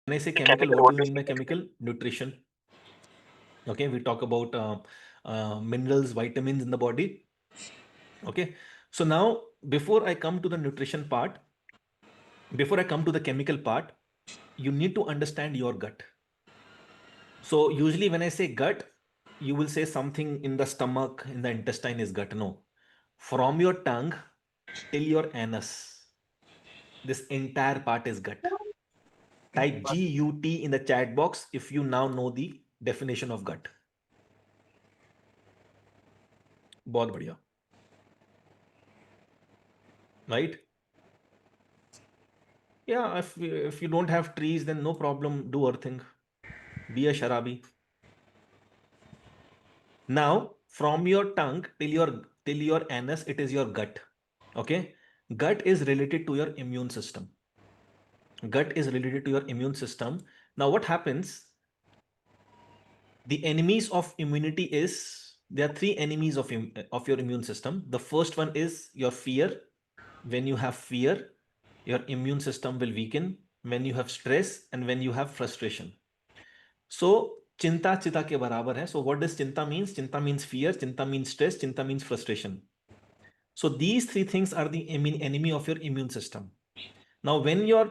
I say chemical, what do you mean by chemical? Nutrition. Okay, we talk about minerals, vitamins in the body. Okay, so now before I come to the nutrition part, before I come to the chemical part, you need to understand your gut. So usually when I say gut, you will say something in the stomach, in the intestine is gut. No, from your tongue till your anus, this entire part is gut. Type GUT in the chat box if you now know the definition of gut. बहुत बढ़िया. Right? Yeah, if you don't have trees, then no problem. Do earthing. Be a sharabi. Now, from your tongue till your anus, it is your gut. Okay, gut is related to your immune system. Gut is related to your immune system. Now, what happens? The enemies of immunity is there are three enemies of your immune system. The first one is your fear. When you have fear, your immune system will weaken. When you have stress and when you have frustration. So चिंता चिता के बराबर है. So what does चिंता means? चिंता means fear. चिंता means stress. चिंता means frustration. So these three things are the enemy of your immune system. Now, when your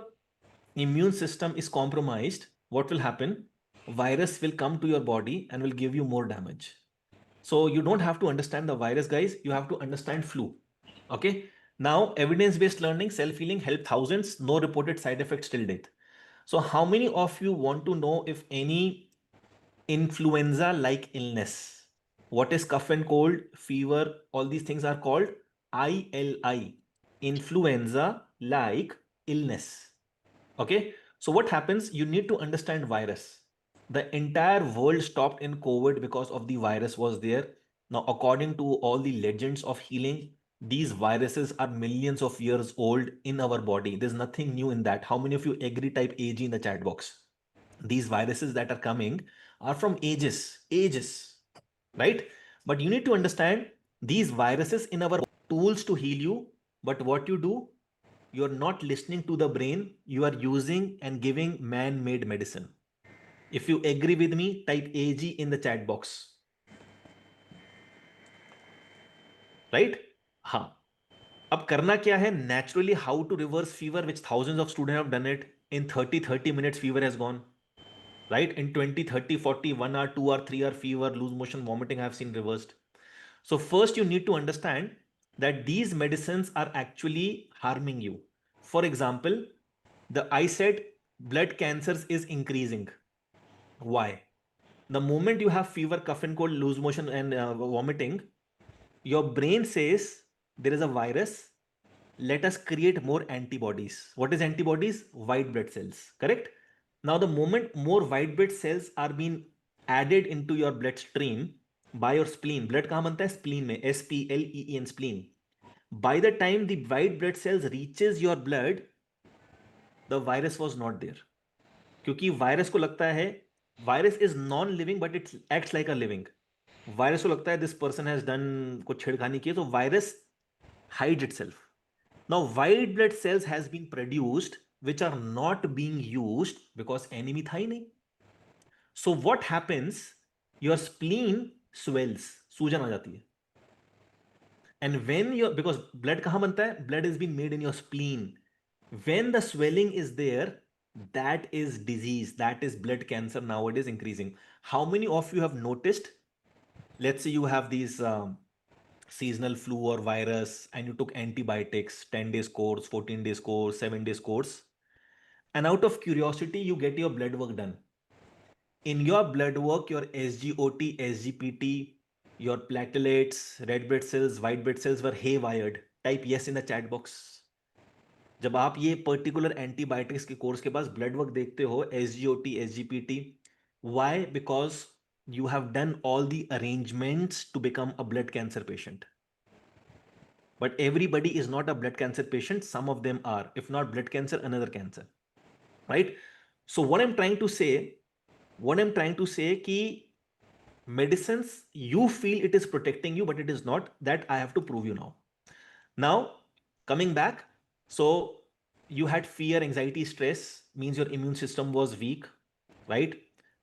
immune system is compromised, what will happen? Virus will come to your body and will give you more damage. So you don't have to understand the virus, guys. You have to understand flu. Okay. Now, evidence-based learning, self-healing help thousands. No reported side effects till date. So how many of you want to know if any influenza-like illness? What is cough and cold, fever? All these things are called ILI, influenza-like illness. Okay. So what happens? You need to understand virus. The entire world stopped in COVID because of the virus was there. Now, according to all the legends of healing, these viruses are millions of years old in our body. There's nothing new in that. How many of you agree? Type AG in the chat box. These viruses that are coming are from ages, right? But you need to understand these viruses in our tools to heal you. But what you do, you're not listening to the brain, you are using and giving man-made medicine. If you agree with me, type AG in the chat box. Right? हाँ. अब करना क्या है? Naturally, how to reverse fever, which thousands of students have done it. In 30 minutes, fever has gone. Right? In 20, 30, 40, 1 hour, 2 hour, 3 hour fever, lose motion, vomiting, I have seen reversed. So first you need to understand that these medicines are actually harming you. For example, I said blood cancers is increasing. Why? The moment you have fever, cough and cold, lose motion and vomiting, your brain says there is a virus. Let us create more antibodies. What is antibodies? White blood cells. Correct? Now, the moment more white blood cells are being added into your bloodstream by your spleen, blood कहाँ बनता है? Spleen में, SPLEEN, spleen. By the time the white blood cells reaches your blood, the virus was not there. क्योंकि virus को लगता है virus is non living but it acts like a living. Virus को लगता है दिस पर्सन हैज डन कुछ छेड़खानी की है, तो virus hides itself. Now, white blood cells has been produced which are not being used because enemy था ही नहीं. So what happens? Your spleen swells, सूजन आ जाती है. And when your because blood कहाँ बनता है? Blood is being made in your spleen. When the swelling is there, that is disease, that is blood cancer nowadays increasing. How many of you have noticed? Let's say you have these seasonal flu or virus and you took antibiotics, 10 days course, 14 days course, 7 days course, and out of curiosity you get your blood work done. In your blood work, your SGOT, SGPT, your platelets, red blood cells, white blood cells were haywired. Type yes in the chat box. जब आप ये particular antibiotics के course के पास blood work देखते हो, SGOT, SGPT, why? Because you have done all the arrangements to become a blood cancer patient. But everybody is not a blood cancer patient. Some of them are. If not blood cancer, another cancer. Right? So what I'm trying to say कि medicines, you feel it is protecting you, but it is not. That I have to prove you now. Now, coming back. So you had fear, anxiety, stress, means your immune system was weak, right?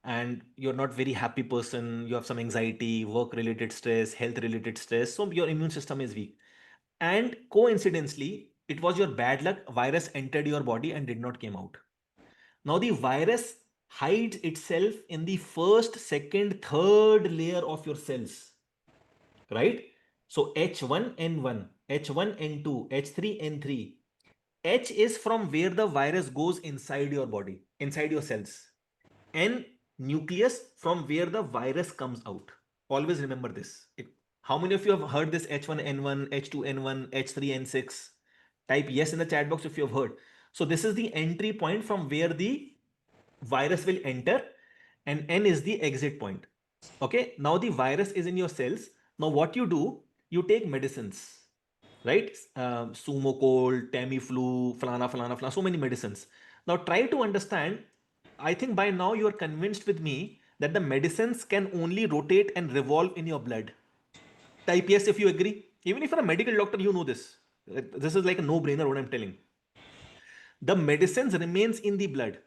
And you're not very happy person, you have some anxiety, work related stress, health related stress, so your immune system is weak. And coincidentally, it was your bad luck, virus entered your body and did not came out. Now the virus hides itself in the first, second, third layer of your cells, right? So H1N1, H1N2, H3N3. H is from where the virus goes inside your body, inside your cells. N, nucleus, from where the virus comes out. Always remember this. How many of you have heard this H1N1, H2N1, H3N6? Type yes in the chat box if you have heard. So this is the entry point from where the virus will enter, and N is the exit point. Okay, now the virus is in your cells. Now what you do, you take medicines, right? Sumo cold, Tamiflu, falana, so many medicines. Now try to understand. I think by now you are convinced with me that the medicines can only rotate and revolve in your blood. Type yes if you agree. Even if you're a medical doctor, you know this. This is like a no-brainer what I'm telling. The medicines remains in the blood.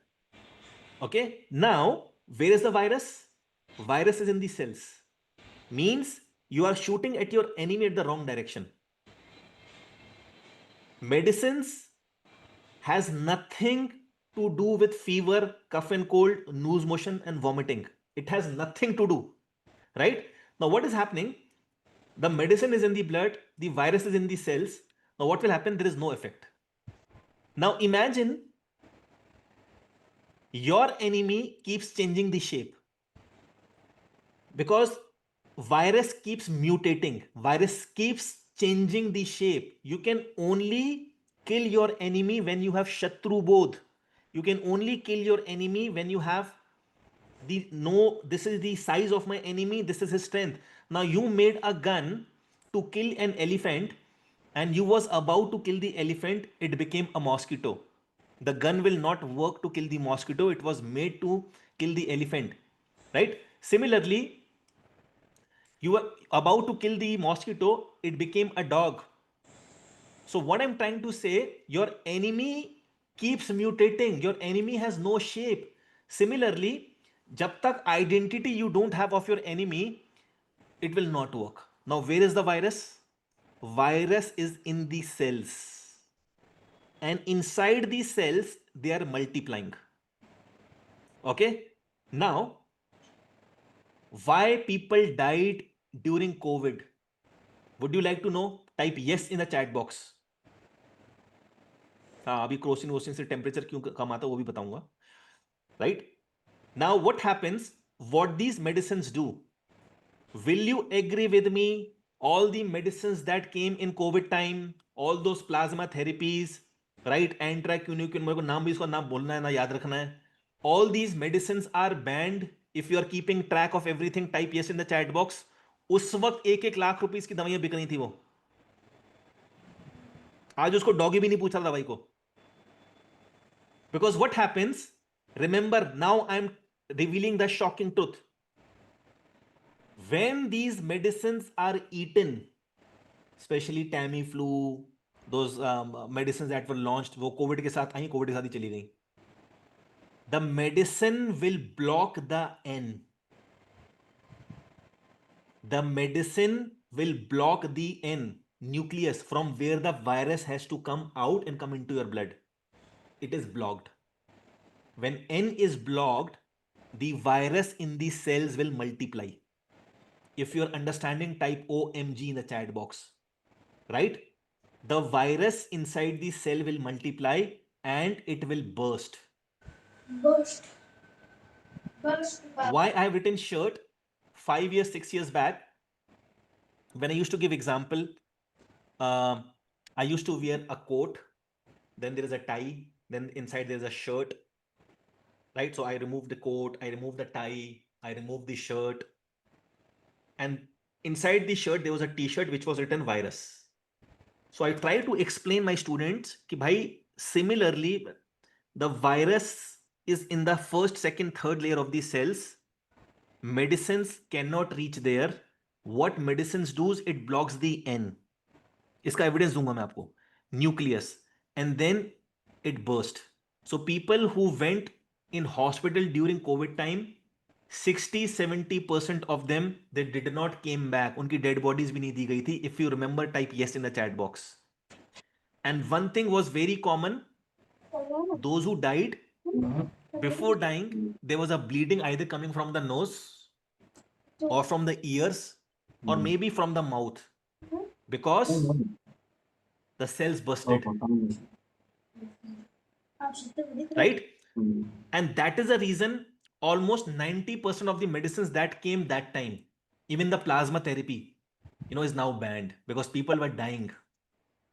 Okay. Now, where is the virus? Virus is in the cells. Means you are shooting at your enemy at the wrong direction. Medicines has nothing to do with fever, cough and cold, loose motion and vomiting. It has nothing to do. Right? Now what is happening? The medicine is in the blood, the virus is in the cells. Now what will happen? There is no effect. Now imagine your enemy keeps changing the shape, because virus keeps mutating, virus keeps changing the shape. You can only kill your enemy when you have Shatru Bodh. You can only kill your enemy when you have the no, this is the size of my enemy, this is his strength. Now you made a gun to kill an elephant, and you was about to kill the elephant, it became a mosquito. The gun will not work to kill the mosquito, it was made to kill the elephant, right? Similarly, you were about to kill the mosquito, it became a dog. So what I'm trying to say, your enemy keeps mutating, your enemy has no shape. Similarly, jab tak identity you don't have of your enemy, it will not work. Now where is the virus? Virus is in the cells, and inside these cells they are multiplying. Okay, now why people died during COVID? Would you like to know? Type yes in the chat box. हाँ, अभी Crocin वोसिन से temperature क्यों कम आता है वो भी बताऊंगा. Right? Now what happens? What these medicines do? Will you agree with me? All the medicines that came in COVID time, all those plasma therapies, right? Antracunicin, मेरे को नाम भी इसका नाम बोलना है ना याद रखना है. All these medicines are banned. If you are keeping track of everything, type yes in the chat box. उस वक्त 1-1 लाख रुपीस की दवाइयां बिक रही थी वो. आज उसको डॉगी भी नहीं पूछा दवाई को. Because what happens? Remember, now I'm revealing the shocking truth. When these medicines are eaten, especially Tamiflu, those medicines that were launched, वो कोविड के साथ आई, कोविड के साथ ही चली गई. The medicine will block the N. The medicine will block the N nucleus from where the virus has to come out and come into your blood. It is blocked. When N is blocked, the virus in the cells will multiply. If you're understanding, type OMG in the chat box. Right? The virus inside the cell will multiply and it will burst. Burst. Why I have written shirt 5 years, 6 years back, when I used to give example, I used to wear a coat, then there is a tie, then inside there is a shirt, right? So I removed the coat, I removed the tie, I removed the shirt, and inside the shirt there was a t-shirt which was written virus. So I try to explain my students कि भाई similarly the virus is in the first, second, third layer of the cells. Medicines cannot reach there. What medicines do is it blocks the N. इसका evidence दूंगा मैं आपको. Nucleus. And then it burst. So people who went in hospital during COVID time, 60-70% of them, they did not came back. उनकी dead bodies भी नहीं दी गई थी. If you remember, type yes in the chat box. And one thing was very common: those who died, before dying, there was a bleeding either coming from the nose or from the ears or maybe from the mouth, because the cells busted, right? And that is the reason almost 90% of the medicines that came that time, even the plasma therapy, is now banned because people were dying.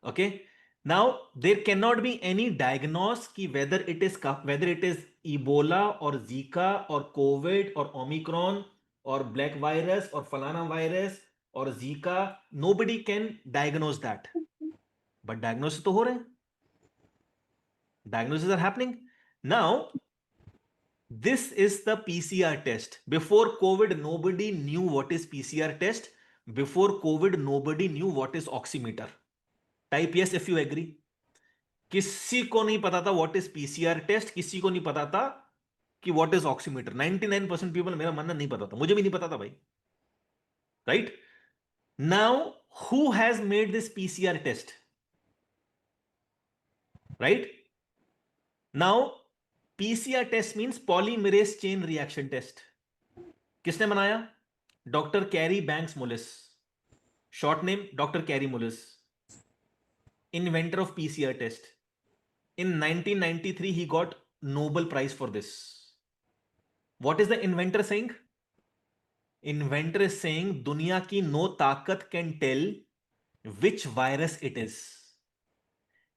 Okay, now there cannot be any diagnosis ki whether it is Ebola or Zika or COVID or Omicron or black virus or falana virus or Zika. Nobody can diagnose that, but diagnosis to ho rahe hain. Diagnoses are happening now. This is the PCR test. Before COVID, nobody knew what is PCR test. Before COVID, nobody knew what is oximeter. Type yes if you agree. किसी को नहीं पता था what is PCR test, किसी को नहीं पता था कि व्हाट इज ऑक्सीमीटर. 99% पीपल, मेरा मानना, नहीं पता था, मुझे भी नहीं पता था भाई. Right now who has made this PCR test? Right now PCR test means polymerase chain reaction test. किसने बनाया? Doctor Kary Banks Mullis. Short name doctor Kary Mullis, inventor of PCR test. In 1993, he got Nobel Prize for this. What is the inventor saying? Inventor is saying, दुनिया की no ताकत can tell which virus it is.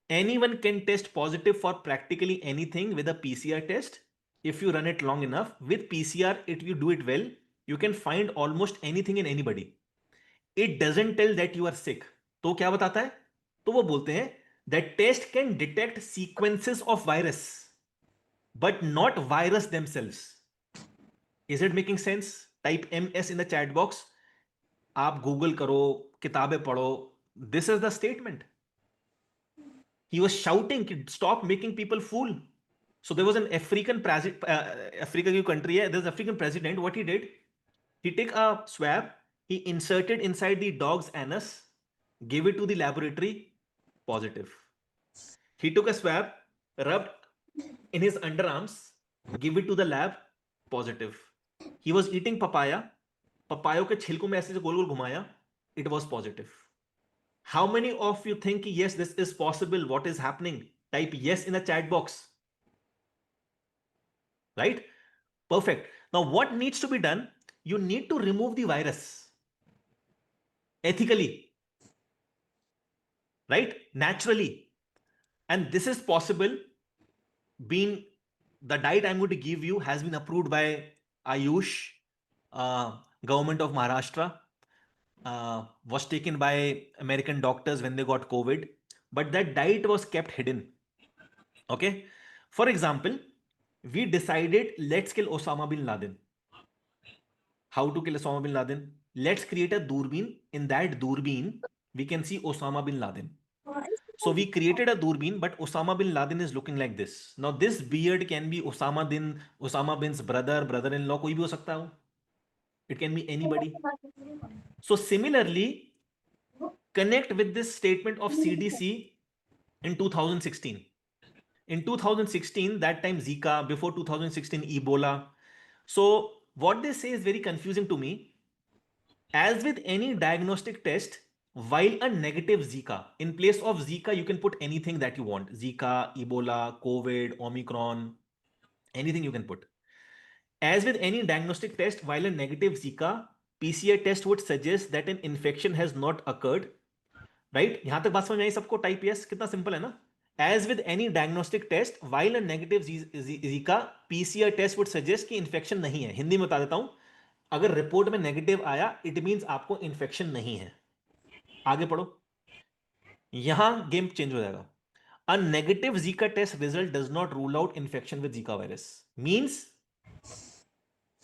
Anyone can test positive for practically anything with a PCR test if you run it long enough. With PCR, if you do it well, you can find almost anything in anybody. It doesn't tell that you are sick. तो क्या बताता है? तो वो बोलते हैं that test can detect sequences of virus but not virus themselves. Is it making sense? Type MS in the chat box. आप Google करो, किताबें पढ़ो. This is the statement. He was shouting, stop making people fool. So there was an African president, Africa country, there's an African president. What he did, he took a swab, he inserted inside the dog's anus, gave it to the laboratory, positive. He took a swab, rubbed in his underarms, give it to the lab, positive. He was eating papaya, papaya के छिलकों में ऐसे गोल गोल घुमाया, it was positive. How many of you think yes, this is possible? What is happening? Type yes in the chat box. Right? Perfect. Now what needs to be done? You need to remove the virus ethically, right? Naturally. And this is possible being the diet I'm going to give you has been approved by Ayush, government of Maharashtra, was taken by American doctors when they got COVID, but that diet was kept hidden. Okay. For example, we decided let's kill Osama bin Laden. How to kill Osama bin Laden? Let's create a doorbin. In that doorbin, we can see Osama bin Laden. So we created a doorbin, but Osama bin Laden is looking like this. Now this beard can be Osama bin's brother, brother-in-law, कोई भी हो सकता हो. It can be anybody. So similarly, connect with this statement of CDC in 2016. In 2016, that time Zika, before 2016 Ebola. So what they say is very confusing to me. As with any diagnostic test, while a negative Zika, in place of Zika, you can put anything that you want. Zika, Ebola, COVID, Omicron, anything you can put. As with any diagnostic test, while a negative Zika, PCR test would suggest that an infection has not occurred. Right? यहां तक बात समझ में आई सबको? Type yes. कितना simple है ना? As with any diagnostic test, while a negative Zika, PCR test would suggest कि infection नहीं है. हिंदी में बता देता हूं, अगर रिपोर्ट में नेगेटिव आया, इट मींस आपको इन्फेक्शन नहीं है. आगे पढ़ो. यहां गेम चेंज हो जाएगा. A negative Zika test result does not rule out infection with Zika virus. Means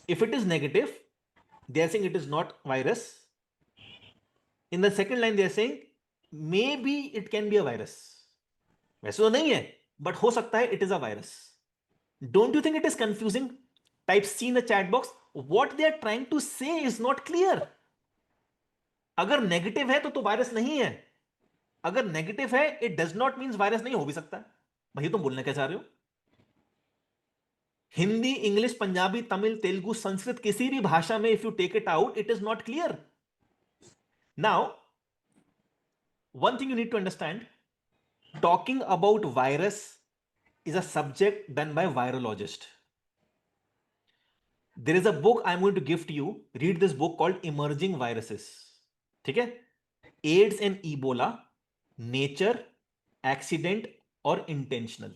if it is negative, they are saying it is not virus. In the second line, they are saying maybe it can be a virus. वैसे तो नहीं है, but हो सकता है it is a virus. Don't you think it is confusing? Type C in the chat box. What they are trying to say is not clear. अगर negative है तो वायरस नहीं है. अगर नेगेटिव है it does not mean virus नहीं हो भी सकता है. भैया तुम बोलना क्या चाह रहे हो? हिंदी, इंग्लिश, पंजाबी, तमिल, तेलुगु, संस्कृत, किसी भी भाषा में if you take it out it is not clear. Now one thing you need to understand, talking about virus is a subject done by virologist. There is a book I'm going to give to you. Read this book called Emerging Viruses. ठीक है? AIDS and Ebola, nature, accident or intentional.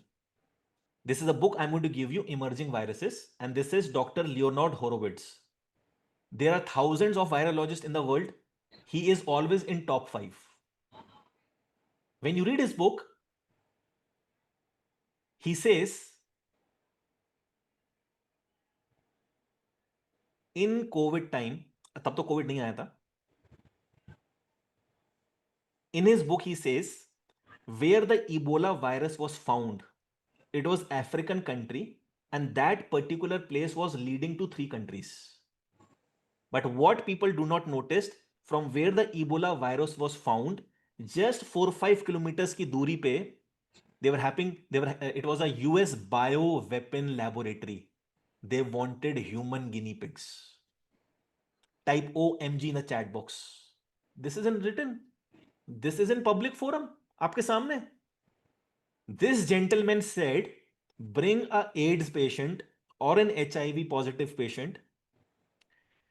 This is a book I'm going to give you, Emerging Viruses, and this is Dr. Leonard Horowitz. There are thousands of virologists in the world. He is always in top 5. When you read his book, he says in COVID time, तब तो Covid नहीं आया था. In his book he says where the Ebola virus was found, it was African country, and that particular place was leading to 3 countries. But what people do not notice, from where the Ebola virus was found, just 4-5 kilometers की दूरी पे, it was a US bio weapon laboratory. They wanted human guinea pigs. Type OMG in the chat box. This isn't written. This is in public forum. आपके सामने. This gentleman said, bring a AIDS patient or an HIV positive patient,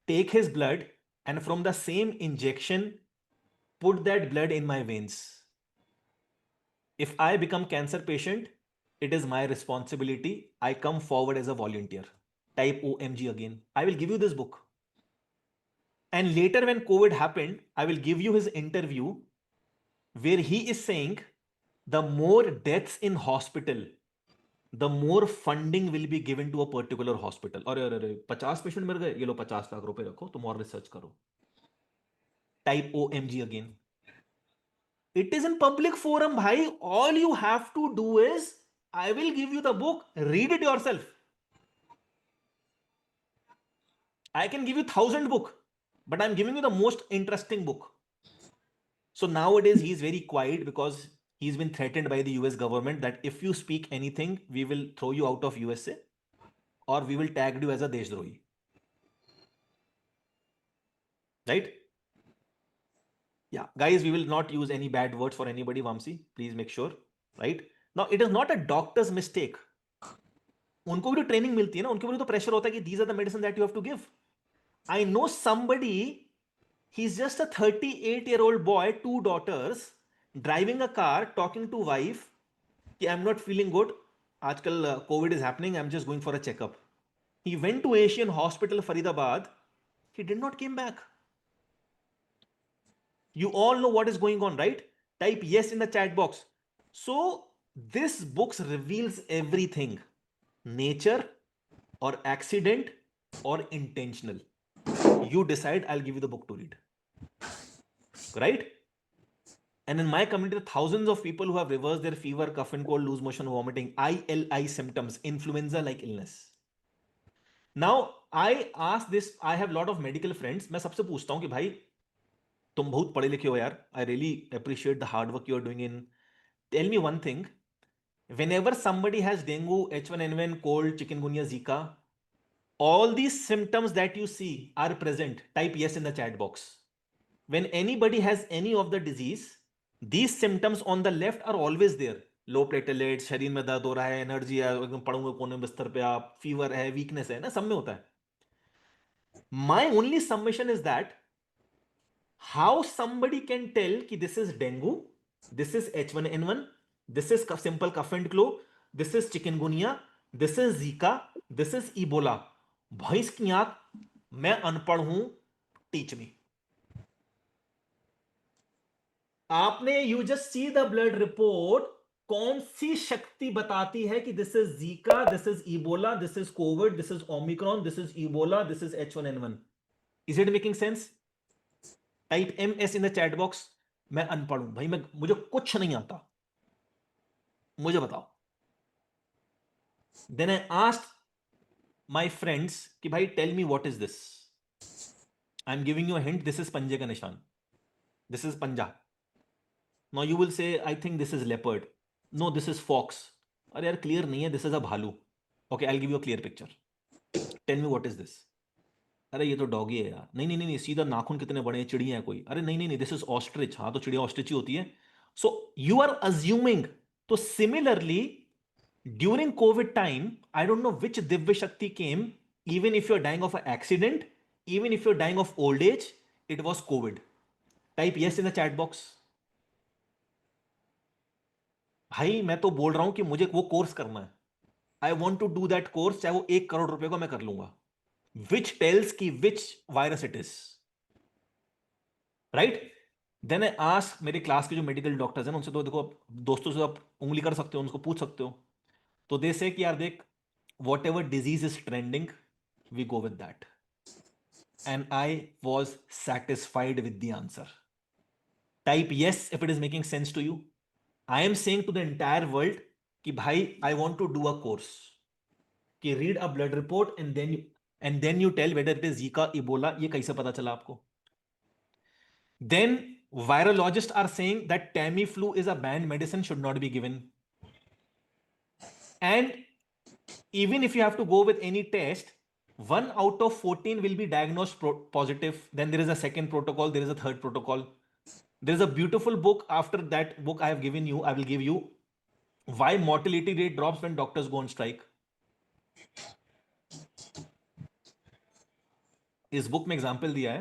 take his blood, and from the same injection, put that blood in my veins. If I become cancer patient, it is my responsibility. I come forward as a volunteer. Type OMG again. I will give you this book. And later when COVID happened, I will give you his interview where he is saying the more deaths in hospital, the more funding will be given to a particular hospital. अरे 50 patient मर गए, ये लो 50 लाख रुपए रखो, तुम और research करो. Type OMG again. It is in public forum, भाई. All you have to do is, I will give you the book, read it yourself. I can give you 1,000 book, but I'm giving you the most interesting book. So nowadays he's very quiet because he's been threatened by the US government that if you speak anything, we will throw you out of USA or we will tag you as a Deshdrohi. Right? Yeah, guys, we will not use any bad words for anybody, Vamsi. Please make sure. Right? Now, it is not a doctor's mistake. उनको भी तो training मिलती है ना, उनके ऊपर तो pressure होता है कि these are the medicine that you have to give. I know somebody, he's just a 38-year-old boy, 2 daughters, driving a car, talking to wife, कि I'm not feeling good. आजकल COVID is happening, I'm just going for a checkup. He went to Asian Hospital, Faridabad. He did not came back. You all know what is going on, right? Type yes in the chat box. So this book reveals everything. Nature or accident or intentional. You decide, I'll give you the book to read. Right? And in my community, thousands of people who have reversed their fever, cough and cold, loose motion, vomiting, ILI symptoms, influenza-like illness. Now, I ask this, I have a lot of medical friends. मैं सबसे पूछता हूं कि भाई तुम बहुत पढ़े लिखे हो यार. I really appreciate the hard work you are doing in. Tell me one thing. Whenever somebody has dengue, H1N1, cold, chikungunya, Zika, all these symptoms that you see are present. Type yes in the chat box. When anybody has any of the disease, these symptoms on the left are always there. Low platelet, शरीर में दर्द हो रहा है, energy है, एकदम पड़ूंगे कोने में बिस्तर पे आप, फीवर है, वीकनेस है ना, सब में होता है. My only submission is that how somebody can tell कि this is dengue, this is H1N1, this is simple cough and flu, this is chikungunya, this is Zika, this is Ebola. भैंस की आंख, मैं अनपढ़ हूं, टीच मी. आपने you just see the blood report, कौन सी शक्ति बताती है कि this is Zika, this is Ebola, this is Covid, this is Omicron, this is Ebola, this is H1N1. Is it making sense? Type MS in the chat box. मैं अनपढ़ हूं भाई, मुझे कुछ नहीं आता, मुझे बताओ. Then I asked my friends कि भाई tell me what is this. I'm giving you a hint. This is पंजे का निशान. This is पंजा. Now you will say I think this is leopard. No, this is fox. अरे यार clear नहीं है. This is a भालू. Okay, I'll give you a clear picture. Tell me what is this. अरे ये तो doggy है यार. नहीं नहीं नहीं नहीं, सीधा नाखून कितने बड़े हैं, चिड़िया है कोई. अरे नहीं नहीं नहीं, दिस इज ऑस्ट्रिच. हाँ तो चिड़िया ऑस्ट्रिच ही होती है. So you are assuming. तो similarly during Covid time, I don't know which दिव्य शक्ति came. Even if you are dying of a accident, even if you're dying of old age, it was COVID. Type yes in the chat box. भाई मैं तो बोल रहा हूं कि मुझे वो कोर्स करना है. I want to do that course, चाहे वो 1 करोड़ रुपए का मैं कर लूंगा. विच टेल्स की which virus it is. Right. Then I ask मेरे क्लास के जो मेडिकल डॉक्टर्स हैं उनसे, तो देखो दोस्तों से आप उंगली कर सकते हो, उनको पूछ सकते हो. तो दे से कि यार देख, whatever disease is trending we go with that. And I was satisfied with the answer. Type yes if it is making sense to you. I am saying to the entire world कि भाई I want to do a course, कि read a blood report and then you tell whether it is Zika, Ebola. ये कैसे पता चला आपको. Then virologists are saying that Tamiflu is a banned medicine, should not be given. And even if you have to go with any test, 1 out of 14 will be diagnosed positive. Then there is a second protocol, there is a third protocol. There is a beautiful book. After that book I have given you, I will give you why mortality rate drops when doctors go on strike. इस book में example दिया है.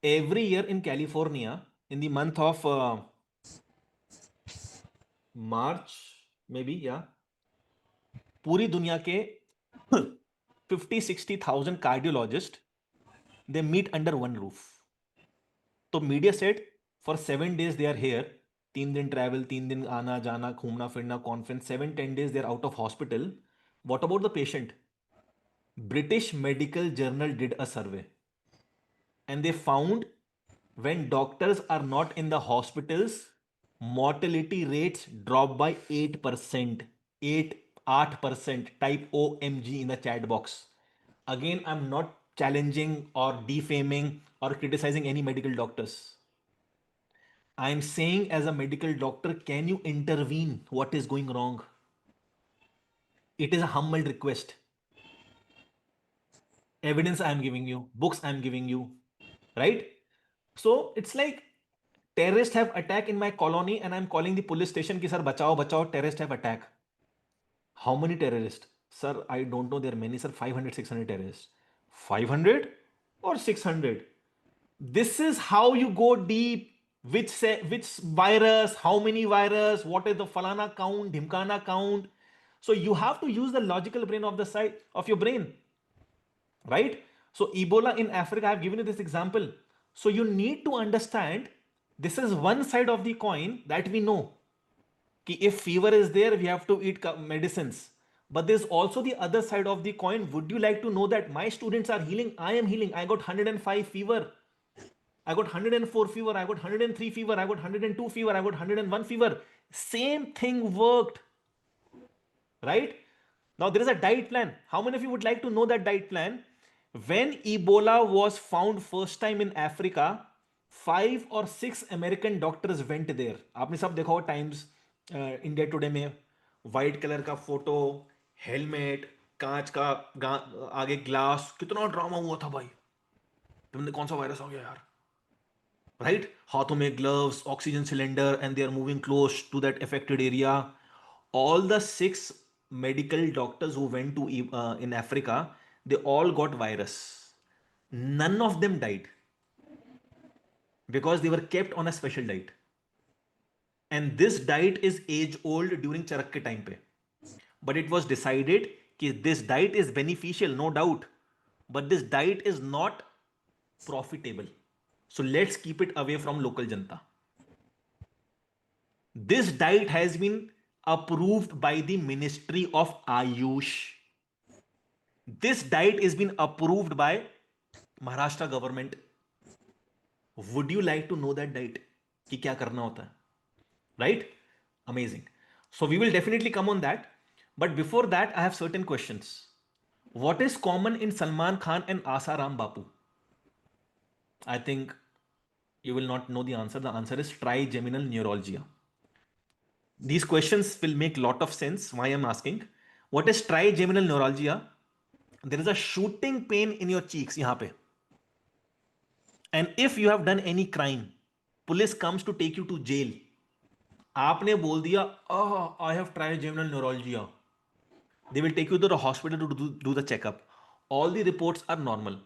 Every year in California, in the month of March, maybe, yeah, पूरी दुनिया के 50-60,000 cardiologists they meet under one roof. तो media set for 7 days they are here. 3 दिन travel, 3 दिन आना जाना, घूमना फिरना, conference. 7-10 days they are out of hospital. What about the patient. British Medical Journal did a survey and they found when doctors are not in the hospitals, mortality rates drop by 8%. 8%. Type OMG in the chat box. Again, I'm not challenging or defaming or criticizing any medical doctors. I'm saying as a medical doctor, can you intervene what is going wrong. It is a humble request. Evidence I'm giving you, books I'm giving you, right? So it's like terrorists have attacked in my colony and I'm calling the police station ki sir bachao bachao, terrorists have attacked. How many terrorists? Sir, I don't know, there are many, sir. 500-600 terrorists. 500 or 600? This is how you go deep. Which virus, how many virus, what is the falana count, dhimkana count. So you have to use the logical brain of the side of your brain, right? So Ebola in Africa, I have given you this example. So you need to understand, this is one side of the coin that we know. If fever is there, we have to eat medicines. But there's also the other side of the coin. Would you like to know that my students are healing? I am healing. I got 105 fever. I got 104 fever. I got 103 fever. I got 102 fever. I got 101 fever. Same thing worked. Right? Now there is a diet plan. How many of you would like to know that diet plan? When Ebola was found first time in Africa, 5 or 6 American doctors went there. आपने सब देखा हो times India today में, white colour का photo, helmet, कांच का आगे glass. कितना ड्रामा हुआ था भाई. तुमने कौन सा वायरस हो गया यार. राइट. हाथों में gloves, oxygen cylinder, and they are moving close to that affected area. All the 6 medical doctors who went to in Africa, they all got virus. None of them died because they were kept on a special diet. And this diet is age old during charak ke time pe. But it was decided that this diet is beneficial, no doubt, but this diet is not profitable. So let's keep it away from local janta. This diet has been approved by the Ministry of Ayush. This diet is been approved by Maharashtra government. Would you like to know that diet? कि क्या करना होता है? Right? Amazing. So we will definitely come on that. But before that, I have certain questions. What is common in Salman Khan and Asaram Bapu? I think you will not know the answer. The answer is trigeminal neuralgia. These questions will make a lot of sense why I'm asking. What is trigeminal neuralgia? There is a shooting pain in your cheeks yahan pe. And if you have done any crime, police comes to take you to jail. आपने बोल दिया I have trigeminal neuralgia. They will take you to the hospital to do the checkup. All the reports are normal.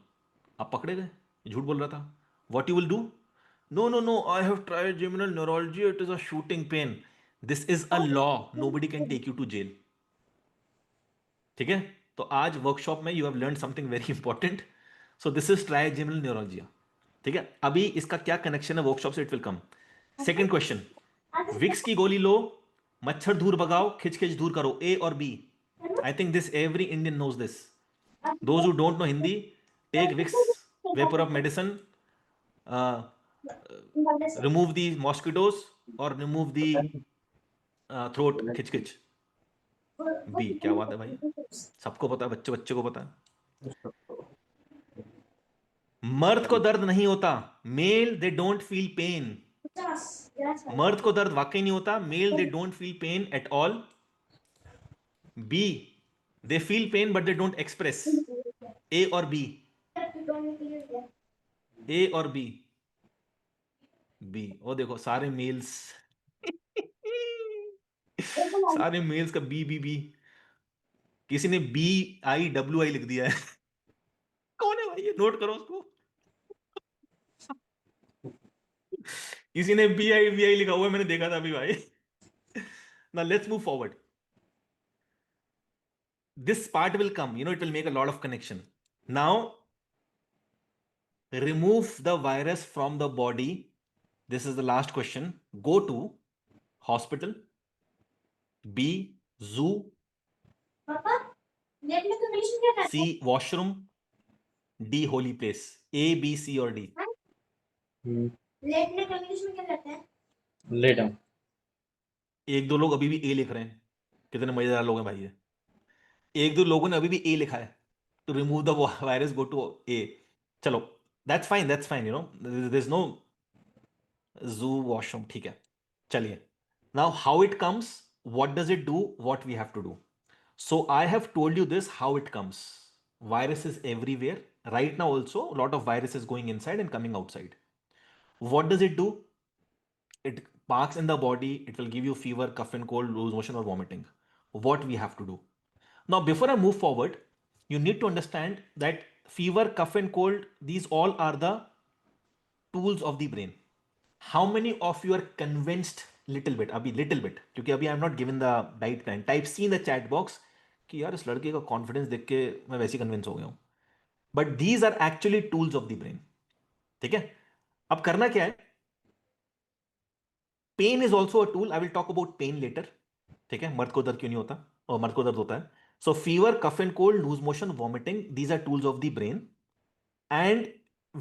आप पकड़े गए, झूठ बोल रहा था. What you will do? No, no, no. I have trigeminal neuralgia. It is a shooting pain. This is a law. Nobody can take you to jail. ठीक है? तो आज वर्कशॉप में you have learn something very important. So this is trigeminal neuralgia. ठीक है, अभी इसका क्या कनेक्शन है वर्कशॉप से, it will come. Second question, Vicks की गोली लो, मच्छर दूर भगाओ, खिच खिच दूर करो, ए और बी? I think this every Indian knows this. Those who don't know Hindi, take Vicks vapour of medicine, remove the mosquitoes और रिमूव दी थ्रोट खिच खिच. बी. क्या बात है भाई, सबको पता है, बच्चे बच्चे को पता है. मर्द को दर्द नहीं होता, male they don't feel pain. मर्द को दर्द वाकई नहीं होता, male they don't feel pain at all. B, they feel pain but they don't express. A और बी? ए और बी? बी. ओ देखो सारे मेल्स सारे मेल्स का बी बी बी. किसी ने बी आई डब्ल्यू आई लिख दिया है. कौन है भाई ये, नोट करो उसको. किसी ने बी आई लिखा हुआ है, मैंने देखा था अभी भाई. Now let's move forward. This part will come, it will make a lot of connection. Now, remove the virus from the body. This is the last question. Go to hospital. B, zoo. C, washroom. D, holy place. A, B, C और D? लेटने को English में क्या कहते हैं? Lay down. एक दो लोग अभी भी ए लिख रहे हैं. कितने मजेदार लोग हैं भाई ये. एक दो लोगों ने अभी भी ए लिखा है. To remove the virus, go to A. चलो, that's fine, there's no zoo, washroom. ठीक है, चलिए. Now how it comes, what does it do, what we have to do. So I have told you this, how it comes. Virus is everywhere. Right now also, a lot of virus is going inside and coming outside. What does it do? It parks in the body. It will give you fever, cough and cold, loose motion or vomiting. What we have to do. Now, before I move forward, you need to understand that fever, cough and cold, these all are the tools of the brain. How many of you are convinced little bit? अभी little bit, क्योंकि अभी I am not given the diet plan. Type C in the chat box कि यार इस लड़के का confidence देख के मैं वैसे ही convince हो गया हूँ. But these are actually tools of the brain. ठीक है, अब करना क्या है? Pain is also a tool. I will talk about pain later. ठीक है, मर्द को दर्द क्यों नहीं होता और मर्द को दर्द होता है. So fever, cough and cold, loose motion, vomiting, these are tools of the brain. And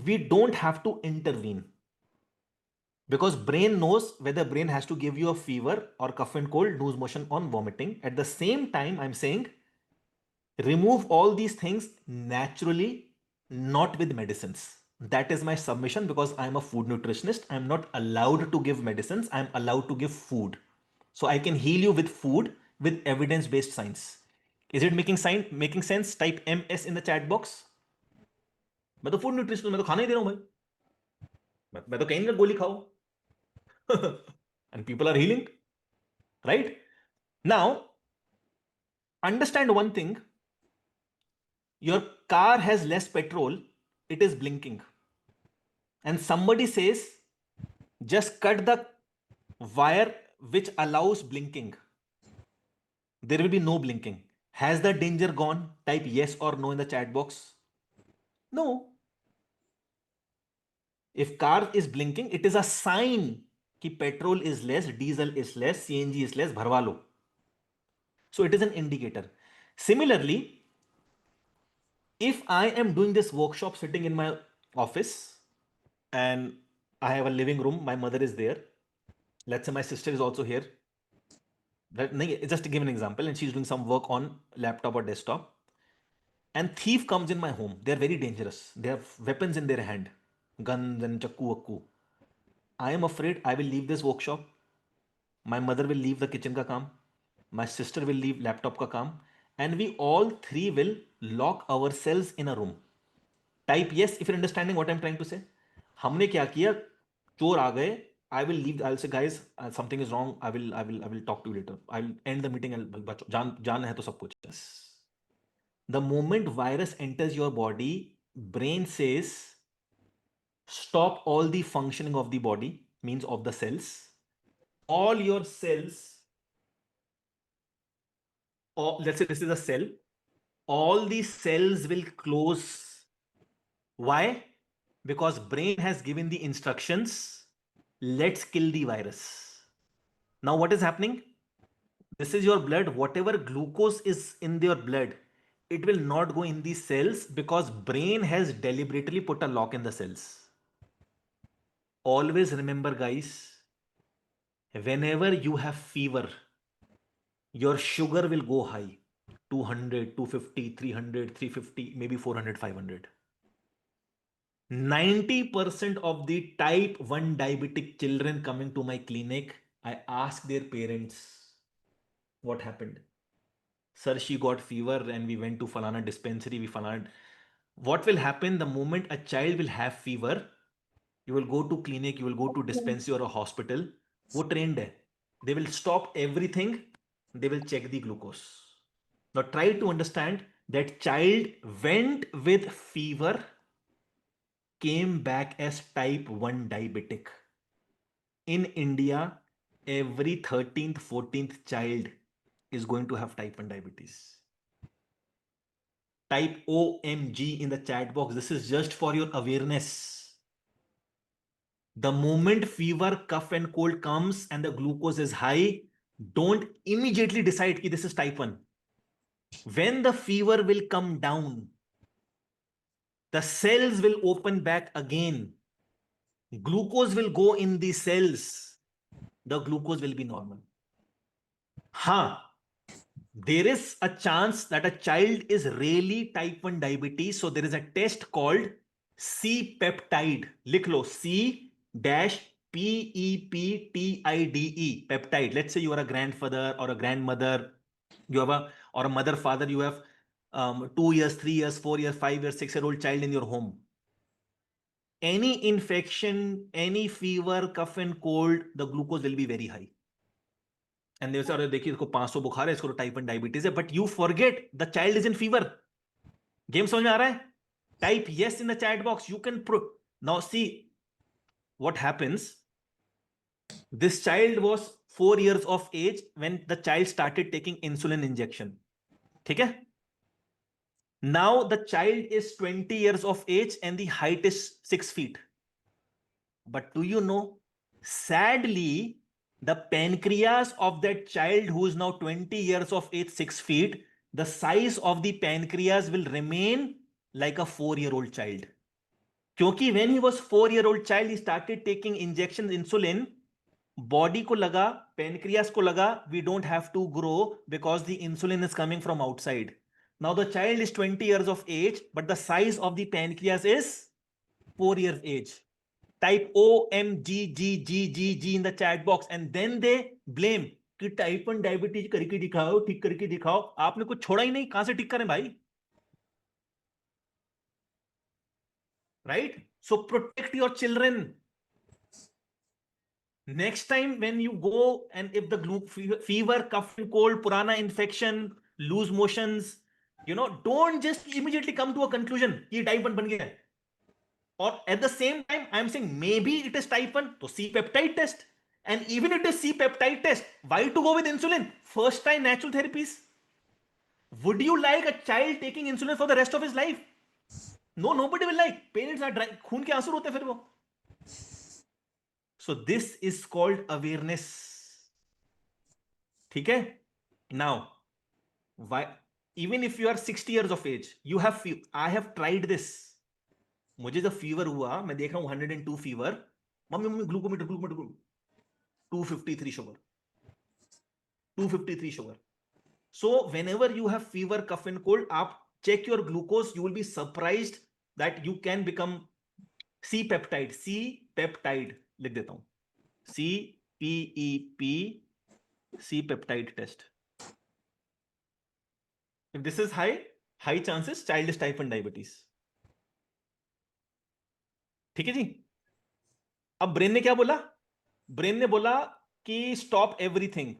we don't have to intervene. Because brain knows whether brain has to give you a fever or cough and cold, loose motion on vomiting. At the same time, I'm saying remove all these things naturally, not with medicines. That is my submission because I'm a food nutritionist. I'm not allowed to give medicines. I'm allowed to give food. So I can heal you with food with evidence-based science. Is it making sense? Type MS in the chat box. मैं तो food nutritionist, मैं तो खाना ही दे रहा हूं भाई. मैं तो कहीं का गोली खाओ. And people are healing, right? Now, understand one thing. Your car has less petrol, it is blinking. And somebody says, just cut the wire which allows blinking. There will be no blinking. Has the danger gone? Type yes or no in the chat box. No. If car is blinking, it is a sign कि petrol is less, diesel is less, CNG is less, भरवा लो. So it is an indicator. Similarly, if I am doing this workshop sitting in my office and I have a living room, my mother is there. Let's say my sister is also here. Just to give an example, and she's doing some work on laptop or desktop, and thief comes in my home. They're very dangerous. They have weapons in their hand, guns and chakku wakku. I am afraid I will leave this workshop. My mother will leave the kitchen ka kaam. My sister will leave laptop ka kaam. And we all three will lock ourselves in a room. Type yes if you're understanding what I'm trying to say. हमने क्या किया? चोर आ गए. I will leave. I'll say, guys, something is wrong. I will talk to you later. I'll end the meeting. जान है तो सब कुछ. The moment virus enters your body, brain says, stop all the functioning of the body, means of the cells. All your cells, or let's say this is a cell, all the cells will close. Why? Because brain has given the instructions, let's kill the virus. Now what is happening? This is your blood. Whatever glucose is in your blood, it will not go in these cells because brain has deliberately put a lock in the cells. Always remember, guys, whenever you have fever, your sugar will go high. 200, 250, 300, 350, maybe 400, 500. 90% of the type 1 diabetic children coming to my clinic, I ask their parents, what happened? Sir, she got fever and we went to Falana dispensary. What will happen the moment a child will have fever? You will go to clinic, you will go to dispensary or a hospital. वो trained है. They will stop everything. They will check the glucose. Now try to understand that child went with fever, came back as type 1 diabetic. In India, every 13th, 14th child is going to have type 1 diabetes. Type OMG in the chat box. This is just for your awareness. The moment fever, cough and cold comes and the glucose is high, don't immediately decide that this is type 1. When the fever will come down, the cells will open back again. Glucose will go in the cells. The glucose will be normal. There is a chance that a child is really type 1 diabetes. So there is a test called C-peptide. Likh lo, C-peptide, peptide. Let's say you are a grandfather or a grandmother, you have or a mother, father, you have 2 years, 3 years, 4 years, 5 years, 6-year-old child in your home. Any infection, any fever, cough and cold, the glucose will be very high. And they say, अरे देखिए इसको 500 बुखार है, इसको type 1 diabetes है. But you forget the child is in fever. Game समझ में आ रहा है? Type yes in the chat box. You can now see what happens. This child was 4 years of age when the child started taking insulin injection. ठीक है? Now the child is 20 years of age and the height is 6 feet. But do you know, sadly, the pancreas of that child who is now 20 years of age, 6 feet, the size of the pancreas will remain like a 4-year-old child. क्योंकि when he was 4-year-old child, he started taking injections insulin. Body को लगा, pancreas को लगा, we don't have to grow because the insulin is coming from outside. Now the child is 20 years of age, but the size of the pancreas is 4 years age. Type OMGGGGG in the chat box and then they blame कि type 1 diabetes करके दिखाओ, ठीक करके दिखाओ. आपने कुछ छोड़ा ही नहीं, कहां से ठीक करें भाई? Right? So protect your children. Next time when you go and if the fever, cough and cold, purana infection, loose motions, don't just immediately come to a conclusion कि type 1 बन गया है. Or at the same time, I'm saying maybe it is type 1, so C-peptide test. And even if it is C-peptide test, why to go with insulin? First time natural therapies. Would you like a child taking insulin for the rest of his life? No, nobody will like. Parents are खून के आंसू होते हैं फिर वो. So this is called awareness. ठीक है? Now, why? Even if you are 60 years of age, I have tried this. मुझे जब फीवर हुआ, मैं देख रहा हूं 102 fever, mummy glucometer 253 sugar. 253 sugar. So whenever you have fever, cough and cold, आप check your glucose. You will be surprised that you can become C-peptide. C-peptide लिख देता हूं. CPEP C-peptide test. If this is high chances child is type 1 diabetes. ठीक है जी. अब brain ने क्या बोला? ब्रेन ने बोला कि stop everything.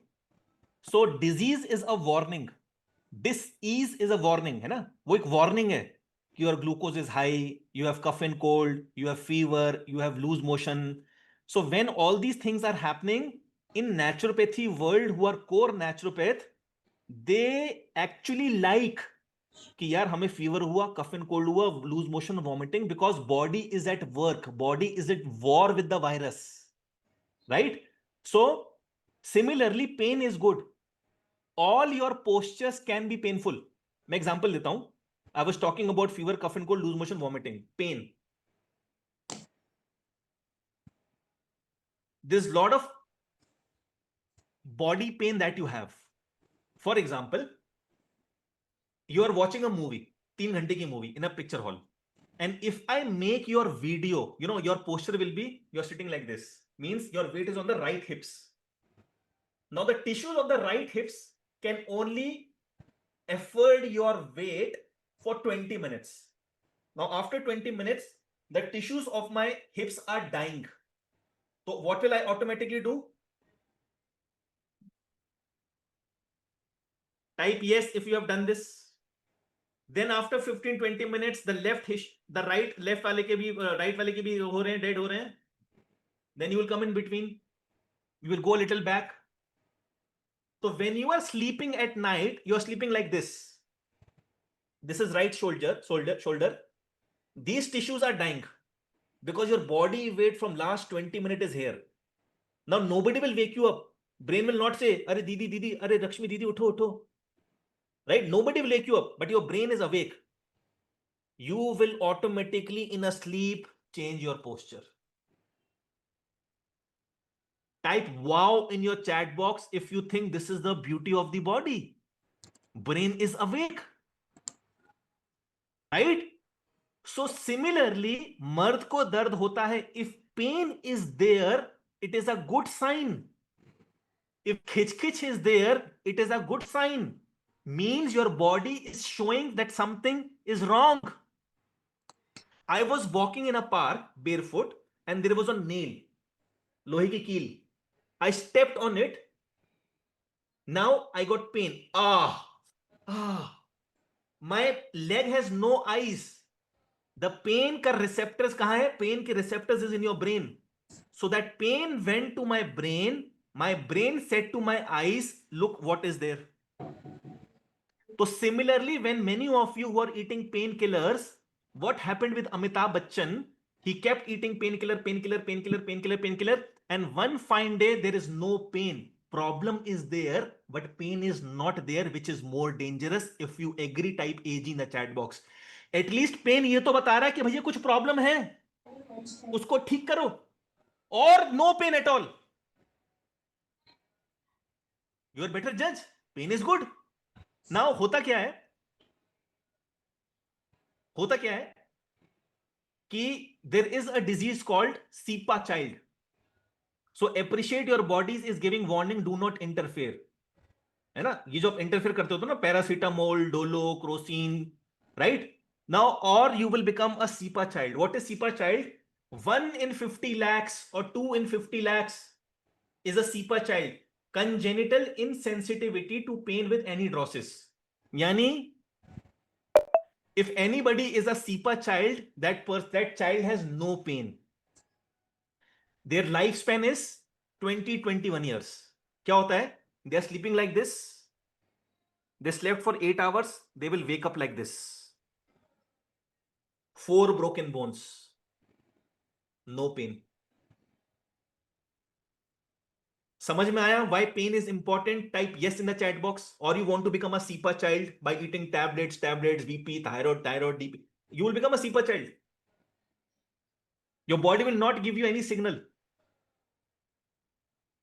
So disease is a warning, disease is a warning, है ना? वो एक वार्निंग है कि your glucose is high, you have cough and cold, you have fever, you have loose motion. So when all these things are happening in naturopathy world, who are core naturopath, they actually like कि यार हमें fever हुआ, cough and cold हुआ, loose motion, vomiting, because body is at work, body is at war with the virus, right? So similarly pain is good. All your postures can be painful. मैं example देता हूं. I was talking about fever, cough and cold, lose motion, vomiting, pain. There's a lot of body pain that you have. For example, you are watching a movie, 3 घंटे की movie in a picture hall, and if I make your video, your posture will be, you're sitting like this, means your weight is on the right hips. Now the tissues of the right hips can only afford your weight for 20 minutes. Now after 20 minutes, the tissues of my hips are dying. So what will I automatically do? Type yes if you have done this. Then after 15-20 minutes, the left वाले के भी right वाले के भी हो रहे हैं, dead हो रहे हैं. Then you will come in between. You will go a little back. So when you are sleeping at night, you are sleeping like this. This is right shoulder. These tissues are dying because your body weight from last 20 minutes is here. Now nobody will wake you up. Brain will not say, "Arey didi, arey Lakshmi didi, utho." Right? Nobody will wake you up, but your brain is awake. You will automatically in a sleep change your posture. Type wow in your chat box if you think this is the beauty of the body. Brain is awake. Right? So similarly, मर्द को दर्द होता है. If pain is there, it is a good sign. If khich is there, it is a good sign. Means your body is showing that something is wrong. I was walking in a park barefoot and there was a nail, lohe ki keel. I stepped on it. Now I got pain. My leg has no eyes. The pain ka receptors kahan hai? Pain ki receptors is in your brain. So that pain went to my brain. My brain said to my eyes, look what is there. So similarly, when many of you who are eating painkillers, what happened with Amitabh Bachchan? He kept eating painkiller, and one fine day there is no pain. Problem is there, but pain is not there, which is more dangerous. If you agree, type AG in the chat box. At least pain ये तो बता रहा है कि भैया कुछ problem है, उसको ठीक करो, और no pain at all. You are better judge. Pain is good. Now होता क्या है कि there is a disease called SIPA child. So appreciate your bodies is giving warning, do not interfere. है ना? ये जो आप इंटरफेयर करते हो ना, paracetamol, Dolo, Crocin, right? Now or you will become a SIPA child. What is SIPA child? 1 in 50 lakhs or 2 in 50 lakhs is a SIPA child. Congenital insensitivity to pain with anhidrosis. Yani if anybody is a SIPA child, that child has no pain. Their lifespan is 20-21 years. क्या होता है? They are sleeping like this. They slept for 8 hours. They will wake up like this. 4 broken bones. No pain. समझ में आया? Why pain is important? Type yes in the chat box. Or you want to become a SIPA child by eating tablets, BP, thyroid, DP. You will become a SIPA child. Your body will not give you any signal.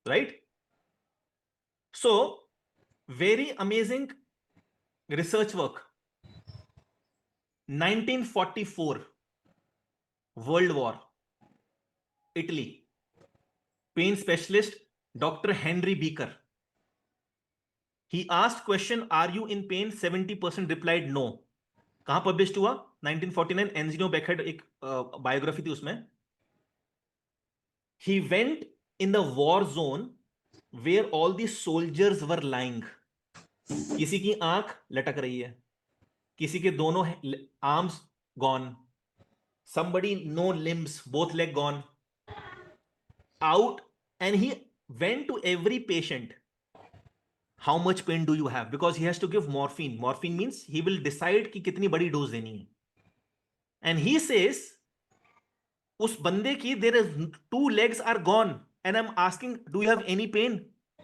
Right? So Very amazing research work. 1944, World War, Italy. Pain specialist, Dr. Henry Beaker. He asked question, "Are you in pain?" 70% replied no. कहां publish हुआ? 1949, एंजिनो Beckett एक biography थी उसमें. He went in the war zone where all the soldiers were lying. किसी की आंख लटक रही है, किसी के दोनों arms gone, somebody no limbs, both leg gone out, and he went to every patient. How much pain do you have? Because he has to give morphine. Morphine means he will decide कि कितनी बड़ी dose देनी है. And he says उस बंदे की there is 2 legs are gone and I'm asking, do you have any pain?